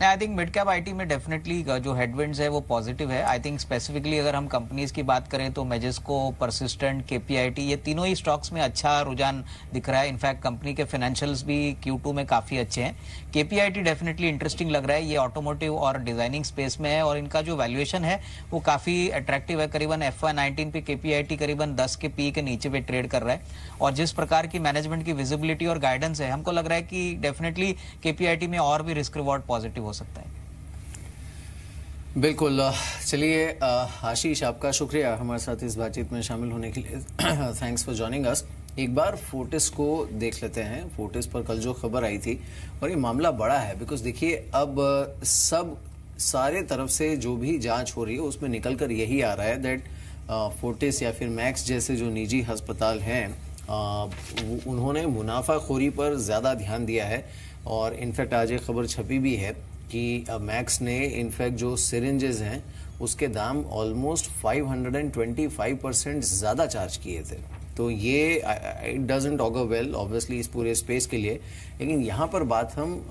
I think mid cap IT में डेफिनेटली जो हेडविंड्स है वो पॉजिटिव है। आई थिंक स्पेसिफिकली अगर हम कंपनीज की बात करें तो मेजेस्को, परसिस्टेंट, केपीआईटी, ये तीनों ही स्टॉक्स में अच्छा रुझान दिख रहा है। इनफैक्ट कंपनी के फाइनेंशियल्स भी Q2 में काफी अच्छे हैं। केपीआईटी डेफिनेटली इंटरेस्टिंग लग रहा है, ये ऑटोमोटिव और डिजाइनिंग स्पेस में है और इनका जो वैल्यूएशन है वो काफी अट्रैक्टिव है। करीबन FY19 पे केपीआईटी करीबन 10 के पी के नीचे पे ट्रेड कर रहा है और जिस प्रकार की मैनेजमेंट की विजिबिलिटी और गाइडेंस है, हमको लग रहा है कि डेफिनेटली केपीआईटी में और भी रिस्क रिवॉर्ड पॉजिटिव हो सकता है। बिल्कुल। चलिए आशीष, आपका शुक्रिया हमारे साथ इस बातचीत में शामिल होने के लिए। Thanks for joining us. एक बार फोर्टिस को देख लेते हैं। फोर्टिस पर कल जो खबर आई थी, और ये मामला बड़ा है बिकॉज देखिए अब सब सारे तरफ से जो भी जांच हो रही है उसमें निकल कर यही आ रहा है दैट फोर्टिस या फिर मैक्स जैसे जो निजी अस्पताल हैं उन्होंने मुनाफाखोरी पर ज़्यादा ध्यान दिया है। और इनफैक्ट आज एक खबर छपी भी है कि मैक्स ने इनफैक्ट जो सिरिंजेस हैं उसके दाम ऑलमोस्ट 525% ज़्यादा चार्ज किए थे। तो ये it doesn't auger well obviously इस पूरे स्पेस के लिए। लेकिन यहाँ पर बात हम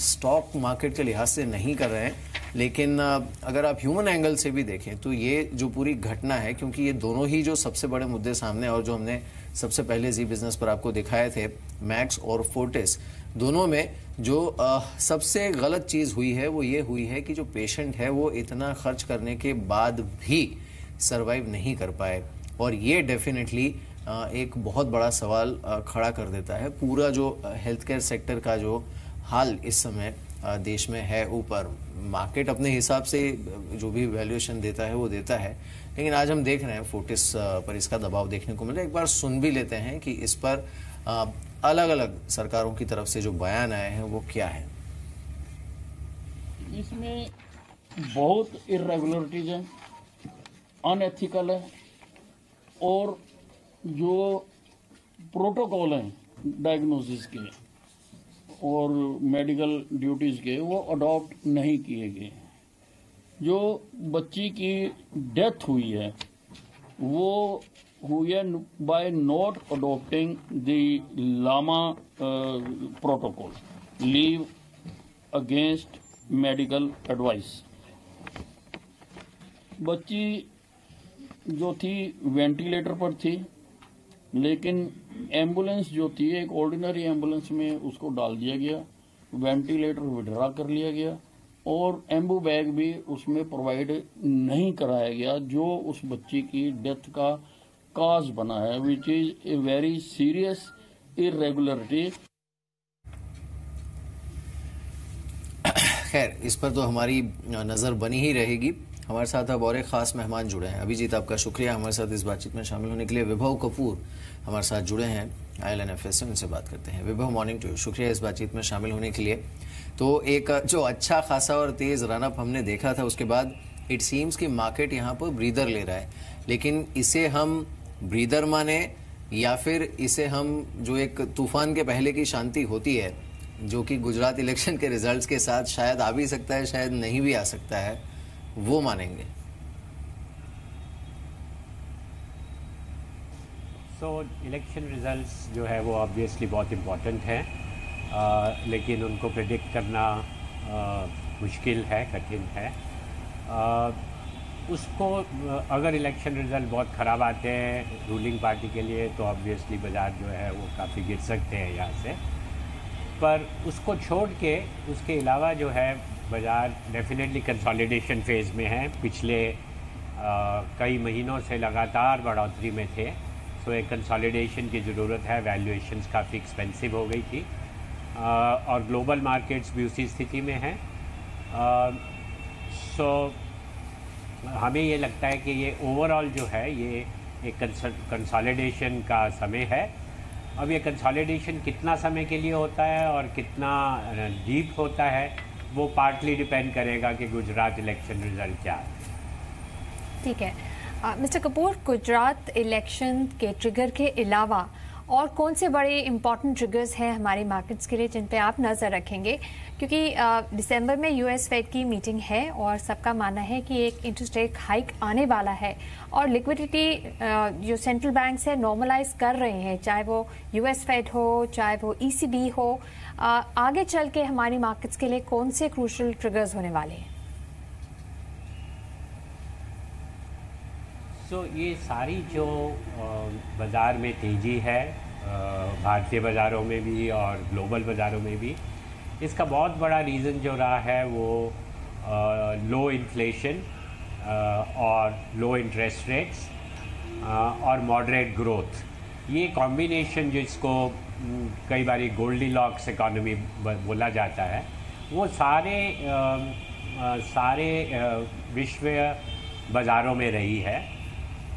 स्टॉक मार्केट के लिहाज से नहीं कर रहे हैं, लेकिन अगर आप ह्यूमन एंगल से भी देखें तो ये जो पूरी घटना है, क्योंकि ये दोनों ही जो सबसे बड़े मुद्दे सामने और जो हमने सबसे पहले जी बिजनेस पर आपको दिखाए थे, मैक्स और फोर्टिस, दोनों में जो सबसे गलत चीज़ हुई है वो ये हुई है कि जो पेशेंट है वो इतना खर्च करने के बाद भी सरवाइव नहीं कर पाए। और ये डेफिनेटली एक बहुत बड़ा सवाल खड़ा कर देता है। पूरा जो हेल्थ केयर सेक्टर का जो हाल इस समय देश में है, ऊपर मार्केट अपने हिसाब से जो भी वैल्यूएशन देता है वो देता है, लेकिन आज हम देख रहे हैं फोर्टिस पर इसका दबाव देखने को मिला। एक बार सुन भी लेते हैं कि इस पर अलग अलग सरकारों की तरफ से जो बयान आए हैं वो क्या है। इसमें बहुत इरेगुलरिटीज हैं, अनएथिकल है, और जो प्रोटोकॉल हैं डायग्नोसिस के और मेडिकल ड्यूटीज के वो अडॉप्ट नहीं किए गए। जो बच्ची की डेथ हुई है वो हुई है by not adopting the LAMA protocol, leave against medical advice. बच्ची जो थी वेंटिलेटर पर थी, लेकिन एम्बुलेंस जो थी एक ऑर्डिनरी एम्बुलेंस में उसको डाल दिया गया, वेंटिलेटर विड्रा कर लिया गया और एम्बू बैग भी उसमें प्रोवाइड नहीं कराया गया, जो उस बच्ची की डेथ का काज बना है, which is a very serious irregularity. खैर, इस पर तो हमारी नज़र बनी ही रहेगी। हमारे साथ अब और एक खास मेहमान जुड़े हैं। अभिजीत, आपका शुक्रिया हमारे साथ इस बातचीत में शामिल होने के लिए। विभव कपूर हमारे साथ जुड़े हैं ILNFS से, उनसे बात करते हैं। विभव, मॉर्निंग टू यू, शुक्रिया इस बातचीत में शामिल होने के लिए। तो एक जो अच्छा खासा और तेज रनअप हमने देखा था, उसके बाद इट सीम्स कि मार्केट यहाँ पर ब्रीदर ले रहा है, लेकिन इसे हम ब्रीदर माने या फिर इसे हम जो एक तूफान के पहले की शांति होती है, जो कि गुजरात इलेक्शन के रिजल्ट्स के साथ शायद आ भी सकता है, शायद नहीं भी आ सकता है, वो मानेंगे? इलेक्शन रिजल्ट्स जो है वो ऑब्वियसली बहुत इम्पॉर्टेंट हैं, लेकिन उनको प्रेडिक्ट करना मुश्किल है, कठिन है। उसको अगर इलेक्शन रिजल्ट बहुत ख़राब आते हैं रूलिंग पार्टी के लिए तो ऑब्वियसली बाज़ार जो है वो काफ़ी गिर सकते हैं यहाँ से। पर उसको छोड़ के उसके अलावा जो है बाज़ार डेफिनेटली कंसोलिडेशन फेज़ में है। पिछले कई महीनों से लगातार बढ़ोतरी में थे, तो एक कंसोलिडेशन की ज़रूरत है। वैल्यूएशंस काफ़ी एक्सपेंसिव हो गई थी और ग्लोबल मार्केट्स भी उसी स्थिति में हैं। सो हमें ये लगता है कि ये ओवरऑल जो है ये एक कंसोलिडेशन का समय है। अब ये कंसोलिडेशन कितना समय के लिए होता है और कितना डीप होता है वो पार्टली डिपेंड करेगा कि गुजरात इलेक्शन रिजल्ट क्या है। ठीक है मिस्टर कपूर, गुजरात इलेक्शन के ट्रिगर के अलावा और कौन से बड़े इंपॉर्टेंट ट्रिगर्स हैं हमारी मार्केट्स के लिए जिन पे आप नज़र रखेंगे, क्योंकि दिसंबर में यूएस फेड की मीटिंग है और सबका मानना है कि एक इंटरेस्ट रेट हाइक आने वाला है और लिक्विडिटी जो सेंट्रल बैंक्स है नॉर्मलाइज कर रहे हैं, चाहे वो यूएस फेड हो चाहे वो ईसीबी हो। आगे चल के हमारी मार्केट्स के लिए कौन से क्रूशियल ट्रिगर्स होने वाले हैं? ये सारी जो बाज़ार में तेज़ी है, भारतीय बाज़ारों में भी और ग्लोबल बाज़ारों में भी, इसका बहुत बड़ा रीज़न जो रहा है वो लो इन्फ्लेशन और लो इंटरेस्ट रेट्स और मॉडरेट ग्रोथ। ये कॉम्बिनेशन जिसको कई बार गोल्डीलॉक्स इकॉनमी बोला जाता है, वो सारे विश्व बाज़ारों में रही है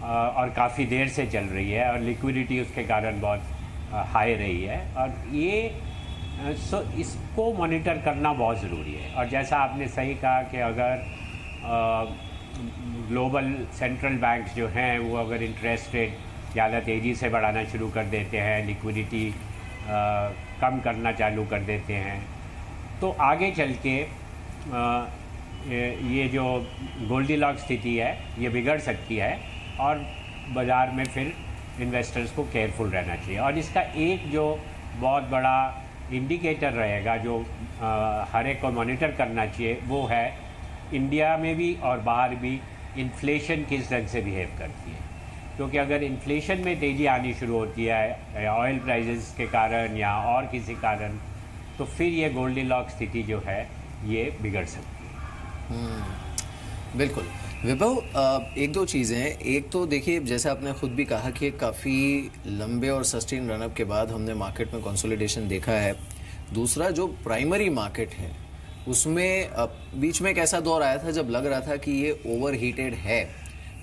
और काफ़ी देर से चल रही है और लिक्विडिटी उसके कारण बहुत हाई रही है। और ये इसको मॉनिटर करना बहुत ज़रूरी है। और जैसा आपने सही कहा कि अगर ग्लोबल सेंट्रल बैंक्स जो हैं वो अगर इंटरेस्ट रेट ज़्यादा तेज़ी से बढ़ाना शुरू कर देते हैं, लिक्विडिटी कम करना चालू कर देते हैं, तो आगे चल के ये जो गोल्डीलॉक्स स्थिति है ये बिगड़ सकती है और बाज़ार में फिर इन्वेस्टर्स को केयरफुल रहना चाहिए। और इसका एक जो बहुत बड़ा इंडिकेटर रहेगा जो हर एक को मॉनिटर करना चाहिए वो है इंडिया में भी और बाहर भी इन्फ्लेशन किस ढंग से बिहेव करती है। क्योंकि अगर इन्फ्लेशन में तेज़ी आनी शुरू होती है ऑयल प्राइसेस के कारण या और किसी कारण, तो फिर ये गोल्डीलॉक्स स्थिति जो है ये बिगड़ सकती है। बिल्कुल विभव, एक दो चीज़ें हैं। एक तो देखिए, जैसे आपने खुद भी कहा कि काफ़ी लंबे और सस्टेन रनअप के बाद हमने मार्केट में कंसोलिडेशन देखा है। दूसरा, जो प्राइमरी मार्केट है उसमें बीच में एक ऐसा दौर आया था जब लग रहा था कि ये ओवर हीटेड है,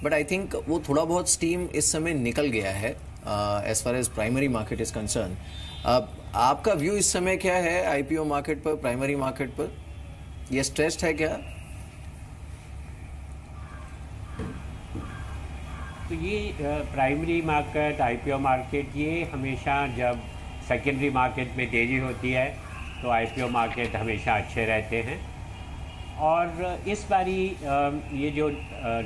बट आई थिंक वो थोड़ा बहुत स्टीम इस समय निकल गया है as far as primary market is concern. आपका व्यू इस समय क्या है आईपीओ मार्केट पर, प्राइमरी मार्केट पर? ये स्ट्रेस्ड है क्या? तो ये प्राइमरी मार्केट, आईपीओ मार्केट, ये हमेशा जब सेकेंडरी मार्केट में तेज़ी होती है तो आईपीओ मार्केट हमेशा अच्छे रहते हैं। और इस बारी ये जो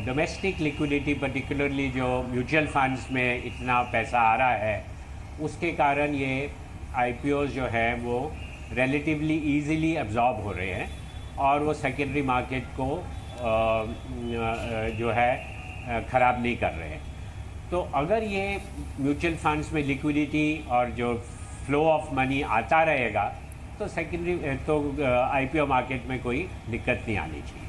डोमेस्टिक लिक्विडिटी, पर्टिकुलरली जो म्यूचुअल फंड्स में इतना पैसा आ रहा है, उसके कारण ये आईपीओज़ जो हैं वो रिलेटिवली इजीली अब्जॉर्ब हो रहे हैं और वो सेकेंडरी मार्केट को जो है ख़राब नहीं कर रहे हैं। तो अगर ये म्यूचुअल फंड्स में लिक्विडिटी और जो फ्लो ऑफ मनी आता रहेगा तो सेकेंडरी तो आईपीओ मार्केट में कोई दिक्कत नहीं आनी चाहिए।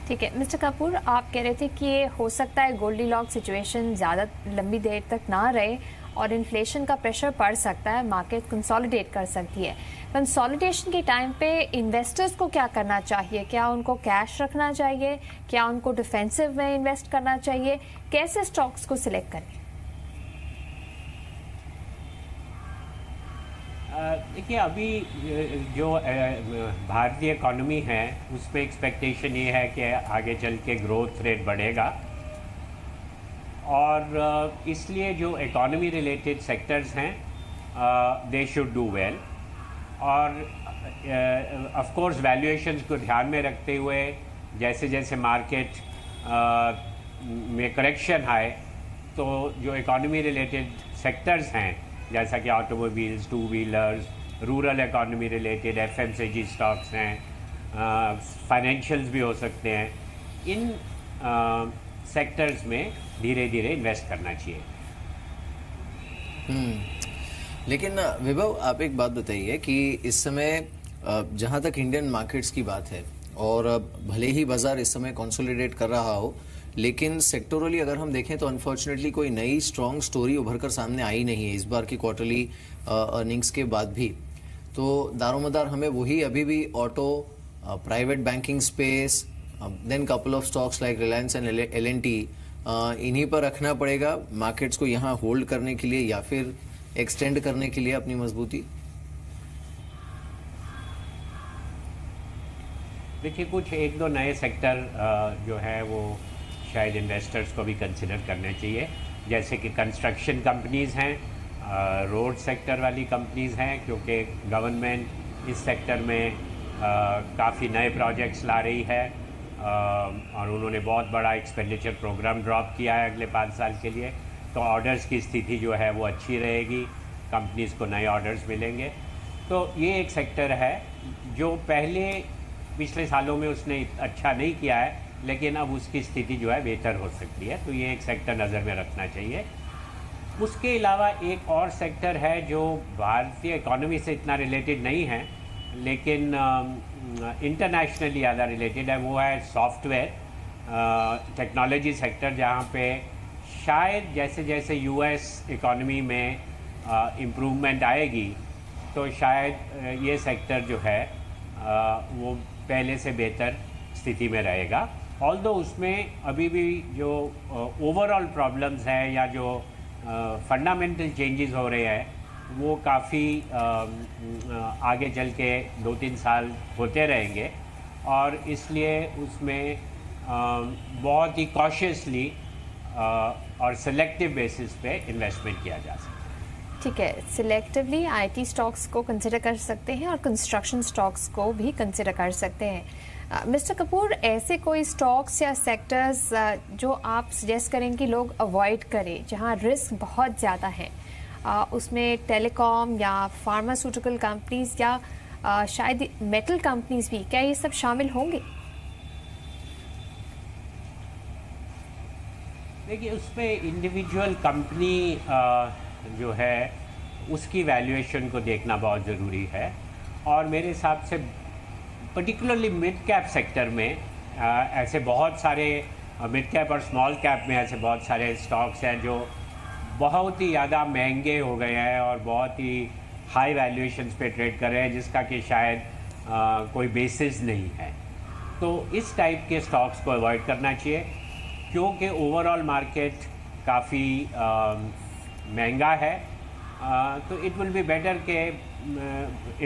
ठीक है मिस्टर कपूर, आप कह रहे थे कि ये हो सकता है गोल्डीलॉक्स सिचुएशन ज़्यादा लंबी देर तक ना रहे और इन्फ्लेशन का प्रेशर पड़ सकता है, मार्केट कंसोलिडेट कर सकती है। कंसोलिडेशन के टाइम पे इन्वेस्टर्स को क्या करना चाहिए? क्या उनको कैश रखना चाहिए? क्या उनको डिफेंसिव में इन्वेस्ट करना चाहिए? कैसे स्टॉक्स को सिलेक्ट करें? देखिए, अभी जो भारतीय इकोनॉमी है उसमें एक्सपेक्टेशन ये है कि आगे चल के ग्रोथ रेट बढ़ेगा और इसलिए जो इकोनॉमी रिलेटेड सेक्टर्स हैं दे शुड डू वेल। और ऑफ कोर्स वैल्यूएशंस को ध्यान में रखते हुए जैसे जैसे मार्केट में करेक्शन आए तो जो इकोनॉमी रिलेटेड सेक्टर्स हैं जैसा कि automobiles, two wheelers, rural economy related FMCG stocks हैं, फाइनेंशियल्स भी हो सकते हैं, इन सेक्टर्स में धीरे धीरे इन्वेस्ट करना चाहिए। लेकिन विभव, आप एक बात बताइए कि इस समय जहां तक इंडियन मार्केट्स की बात है और भले ही बाजार इस समय कंसोलिडेट कर रहा हो, लेकिन सेक्टोरली अगर हम देखें तो अनफॉर्चुनेटली कोई नई स्ट्रॉन्ग स्टोरी उभरकर सामने आई नहीं है इस बार की क्वार्टरली अर्निंग्स के बाद भी। तो दारोमदार हमें वही अभी भी auto, private banking space, then couple of stocks like Reliance and L&T, इन्हीं पर रखना पड़ेगा मार्केट्स को यहाँ होल्ड करने के लिए या फिर एक्सटेंड करने के लिए अपनी मजबूती? देखिए, कुछ एक दो नए सेक्टर जो है वो शायद इन्वेस्टर्स को भी कंसिडर करने चाहिए, जैसे कि कंस्ट्रक्शन कंपनीज़ हैं, रोड सेक्टर वाली कंपनीज़ हैं, क्योंकि गवर्नमेंट इस सेक्टर में काफ़ी नए प्रोजेक्ट्स ला रही है और उन्होंने बहुत बड़ा एक्सपेंडिचर प्रोग्राम ड्रॉप किया है अगले 5 साल के लिए। तो ऑर्डर्स की स्थिति जो है वो अच्छी रहेगी, कंपनीज़ को नए ऑर्डर्स मिलेंगे। तो ये एक सेक्टर है जो पिछले सालों में उसने अच्छा नहीं किया है, लेकिन अब उसकी स्थिति जो है बेहतर हो सकती है। तो ये एक सेक्टर नज़र में रखना चाहिए। उसके अलावा एक और सेक्टर है जो भारतीय इकोनॉमी से इतना रिलेटेड नहीं है, लेकिन इंटरनेशनली ज़्यादा रिलेटेड है। वो है सॉफ्टवेयर टेक्नोलॉजी सेक्टर, जहाँ पे शायद जैसे जैसे यूएस इकोनॉमी में इम्प्रूवमेंट आएगी तो शायद ये सेक्टर जो है वो पहले से बेहतर स्थिति में रहेगा। ऑल्दो उसमें अभी भी जो ओवरऑल प्रॉब्लम्स हैं या जो फंडामेंटल चेंजेस हो रहे हैं वो काफ़ी आगे चल के 2-3 साल होते रहेंगे, और इसलिए उसमें बहुत ही कॉशियसली और सेलेक्टिव बेसिस पे इन्वेस्टमेंट किया जा सकता है। ठीक है, सिलेक्टिवली आईटी स्टॉक्स को कंसिडर कर सकते हैं और कंस्ट्रक्शन स्टॉक्स को भी कंसिडर कर सकते हैं। मिस्टर कपूर, ऐसे कोई स्टॉक्स या सेक्टर्स जो आप सजेस्ट करें कि लोग अवॉइड करें जहां रिस्क बहुत ज़्यादा है? उसमें टेलीकॉम या फार्मास्यूटिकल कंपनीज या शायद मेटल कंपनीज भी, क्या ये सब शामिल होंगे? देखिए, उसमें इंडिविजुअल कंपनी जो है उसकी वैल्यूएशन को देखना बहुत ज़रूरी है, और मेरे हिसाब से पर्टिकुलरली मिड कैप सेक्टर में ऐसे बहुत सारे मिड कैप और स्मॉल कैप में ऐसे बहुत सारे स्टॉक्स हैं जो बहुत ही ज़्यादा महंगे हो गए हैं और बहुत ही हाई वैल्यूएशंस पे ट्रेड कर रहे हैं, जिसका कि शायद कोई बेसिस नहीं है। तो इस टाइप के स्टॉक्स को अवॉइड करना चाहिए, क्योंकि ओवरऑल मार्केट काफ़ी महंगा है। तो इट विल बी बेटर के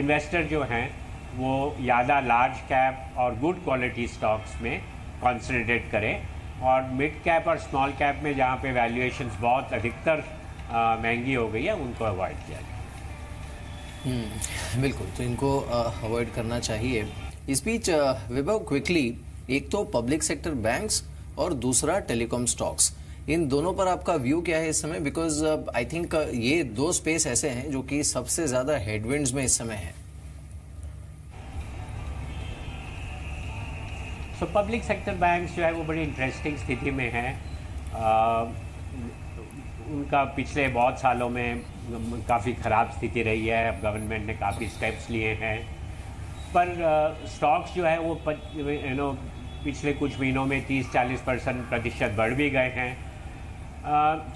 इन्वेस्टर जो हैं वो ज़्यादा लार्ज कैप और गुड क्वालिटी स्टॉक्स में कॉन्सेंट्रेट करें, और मिड कैप और स्मॉल कैप में जहाँ पे वैल्यूएशंस बहुत अधिकतर महंगी हो गई है उनको अवॉइड किया जाए। बिल्कुल, तो इनको अवॉइड करना चाहिए। इस बीच विभव, क्विकली, एक तो पब्लिक सेक्टर बैंक्स और दूसरा टेलीकॉम स्टॉक्स, इन दोनों पर आपका व्यू क्या है इस समय? बिकॉज आई थिंक ये दो स्पेस ऐसे हैं जो कि सबसे ज्यादा हेडविंड्स में इस समय है। तो पब्लिक सेक्टर बैंक्स जो है वो बड़ी इंटरेस्टिंग स्थिति में हैं। उनका पिछले बहुत सालों में काफ़ी ख़राब स्थिति रही है। अब गवर्नमेंट ने काफ़ी स्टेप्स लिए हैं, पर स्टॉक्स जो है वो पिछले कुछ महीनों में 30-40% प्रतिशत बढ़ भी गए हैं।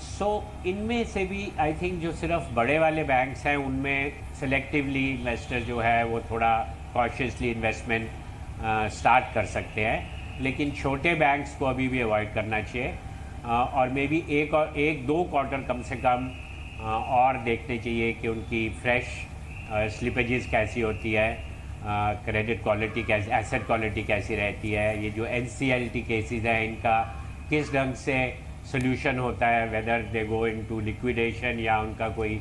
सो इनमें से भी आई थिंक जो सिर्फ बड़े वाले बैंक्स हैं उनमें सेलेक्टिवली इन्वेस्टर जो है वो थोड़ा कॉशियसली इन्वेस्टमेंट स्टार्ट कर सकते हैं, लेकिन छोटे बैंक्स को अभी भी अवॉइड करना चाहिए, और मे बी 1-2 क्वार्टर कम से कम और देखने चाहिए कि उनकी फ्रेश स्लिपेजेस कैसी होती है, क्रेडिट क्वालिटी कैसी, एसेट क्वालिटी कैसी रहती है, ये जो NCLT केसेस हैं इनका किस ढंग से सोल्यूशन होता है, whether they go into liquidation या उनका कोई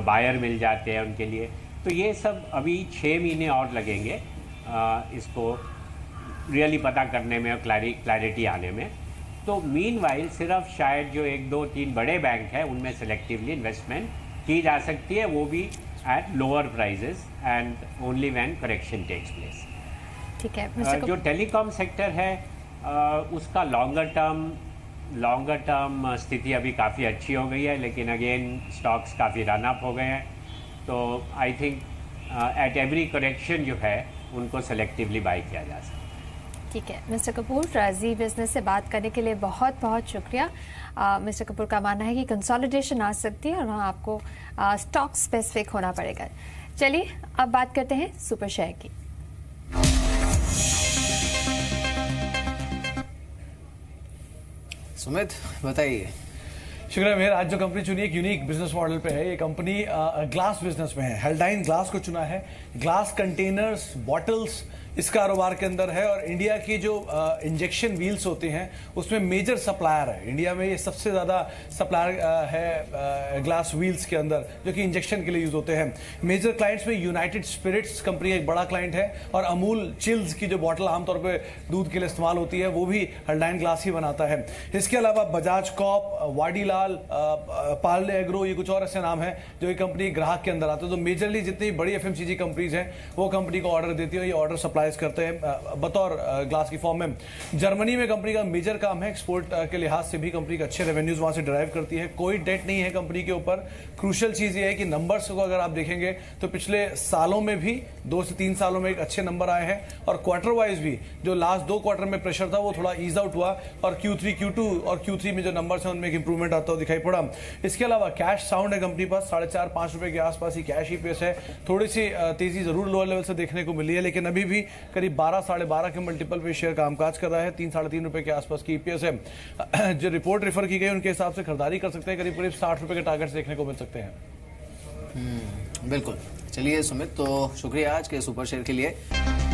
बायर मिल जाते हैं उनके लिए। तो ये सब अभी 6 महीने और लगेंगे इसको रियली पता करने में और क्लैरिटी आने में। तो मीनवाइल सिर्फ शायद जो 1-2-3 बड़े बैंक हैं उनमें सेलेक्टिवली इन्वेस्टमेंट की जा सकती है, वो भी at lower prices and only when correction takes place. ठीक है। जो टेलीकॉम सेक्टर है उसका लॉन्गर टर्म स्थिति अभी काफ़ी अच्छी हो गई है, लेकिन अगेन स्टॉक्स काफ़ी रन अप हो गए हैं। तो I think at every correction जो है उनको सेलेक्टिवली बाय किया जा सकता है। ठीक है मिस्टर कपूर, जी बिजनेस से बात करने के लिए बहुत बहुत शुक्रिया। मिस्टर कपूर का मानना है कि कंसोलिडेशन आ सकती है और वहाँ आपको स्टॉक स्पेसिफिक होना पड़ेगा। चलिए अब बात करते हैं सुपर शेयर की। सुमित बताइए। शुक्रिया मेहर। आज जो कंपनी चुनी एक यूनिक बिजनेस मॉडल पे है। ये कंपनी ग्लास बिजनेस में है। हेल्डाइन ग्लास को चुना है। ग्लास कंटेनर्स, बॉटल्स इस कारोबार के अंदर है और इंडिया की जो इंजेक्शन व्हील्स होते हैं उसमें मेजर सप्लायर है। इंडिया में ये सबसे ज़्यादा सप्लायर है ग्लास व्हील्स के अंदर, जो कि इंजेक्शन के लिए यूज होते हैं। मेजर क्लाइंट्स में यूनाइटेड स्पिरिट्स कंपनी एक बड़ा क्लाइंट है और अमूल चिल्स की जो बॉटल आमतौर पर दूध के लिए इस्तेमाल होती है वो भी हेल्डाइन ग्लास ही बनाता है। इसके अलावा बजाज कॉप, वाडीलाल, पार्ले एग्रो, ये कुछ और ऐसे नाम हैं जो ये कंपनी ग्राहक के अंदर आते हैं। तो मेजरली जितनी बड़ी एफएमसीजी कंपनीज हैं वो कंपनी को ऑर्डर देती है, ये ऑर्डर सप्लाई करते हैं बतौर ग्लास की फॉर्म में। जर्मनी में कंपनी का मेजर काम है, एक्सपोर्ट के लिहाज से भी कंपनी का अच्छे रेवेन्यूज वहां से ड्राइव करती है। कोई डेट नहीं है कंपनी के ऊपर। क्रूशियल चीज ये है कि नंबर्स को अगर आप देखेंगे तो पिछले सालों में भी 2 से 3 सालों में एक अच्छे नंबर आए हैं और क्वार्टर वाइज भी जो लास्ट 2 क्वार्टर में प्रेशर था वो थोड़ा ईज आउट हुआ और Q3, Q2 और Q3 में जो नंबर्स हैं उनमें एक इंप्रूवमेंट आता हुआ दिखाई पड़ा। इसके अलावा कैश साउंड है कंपनी पास, 4.5-5 रुपए के आसपास ही कैश ईपीएस है। थोड़ी सी तेजी जरूर लोअर लेवल से देखने को मिली है, लेकिन अभी भी करीब 12-12.5 के मल्टीपल पे शेयर कामकाज कर रहा है। 3-3.5 रुपए के आसपास की ईपीएस है। जो रिपोर्ट रेफर की गई उनके हिसाब से खरीदारी कर सकते हैं, करीब 60 रुपए के टारगेट्स देखने को मिल सकते हैं। बिल्कुल। चलिए सुमित, तो शुक्रिया आज के सुपर शेयर के लिए।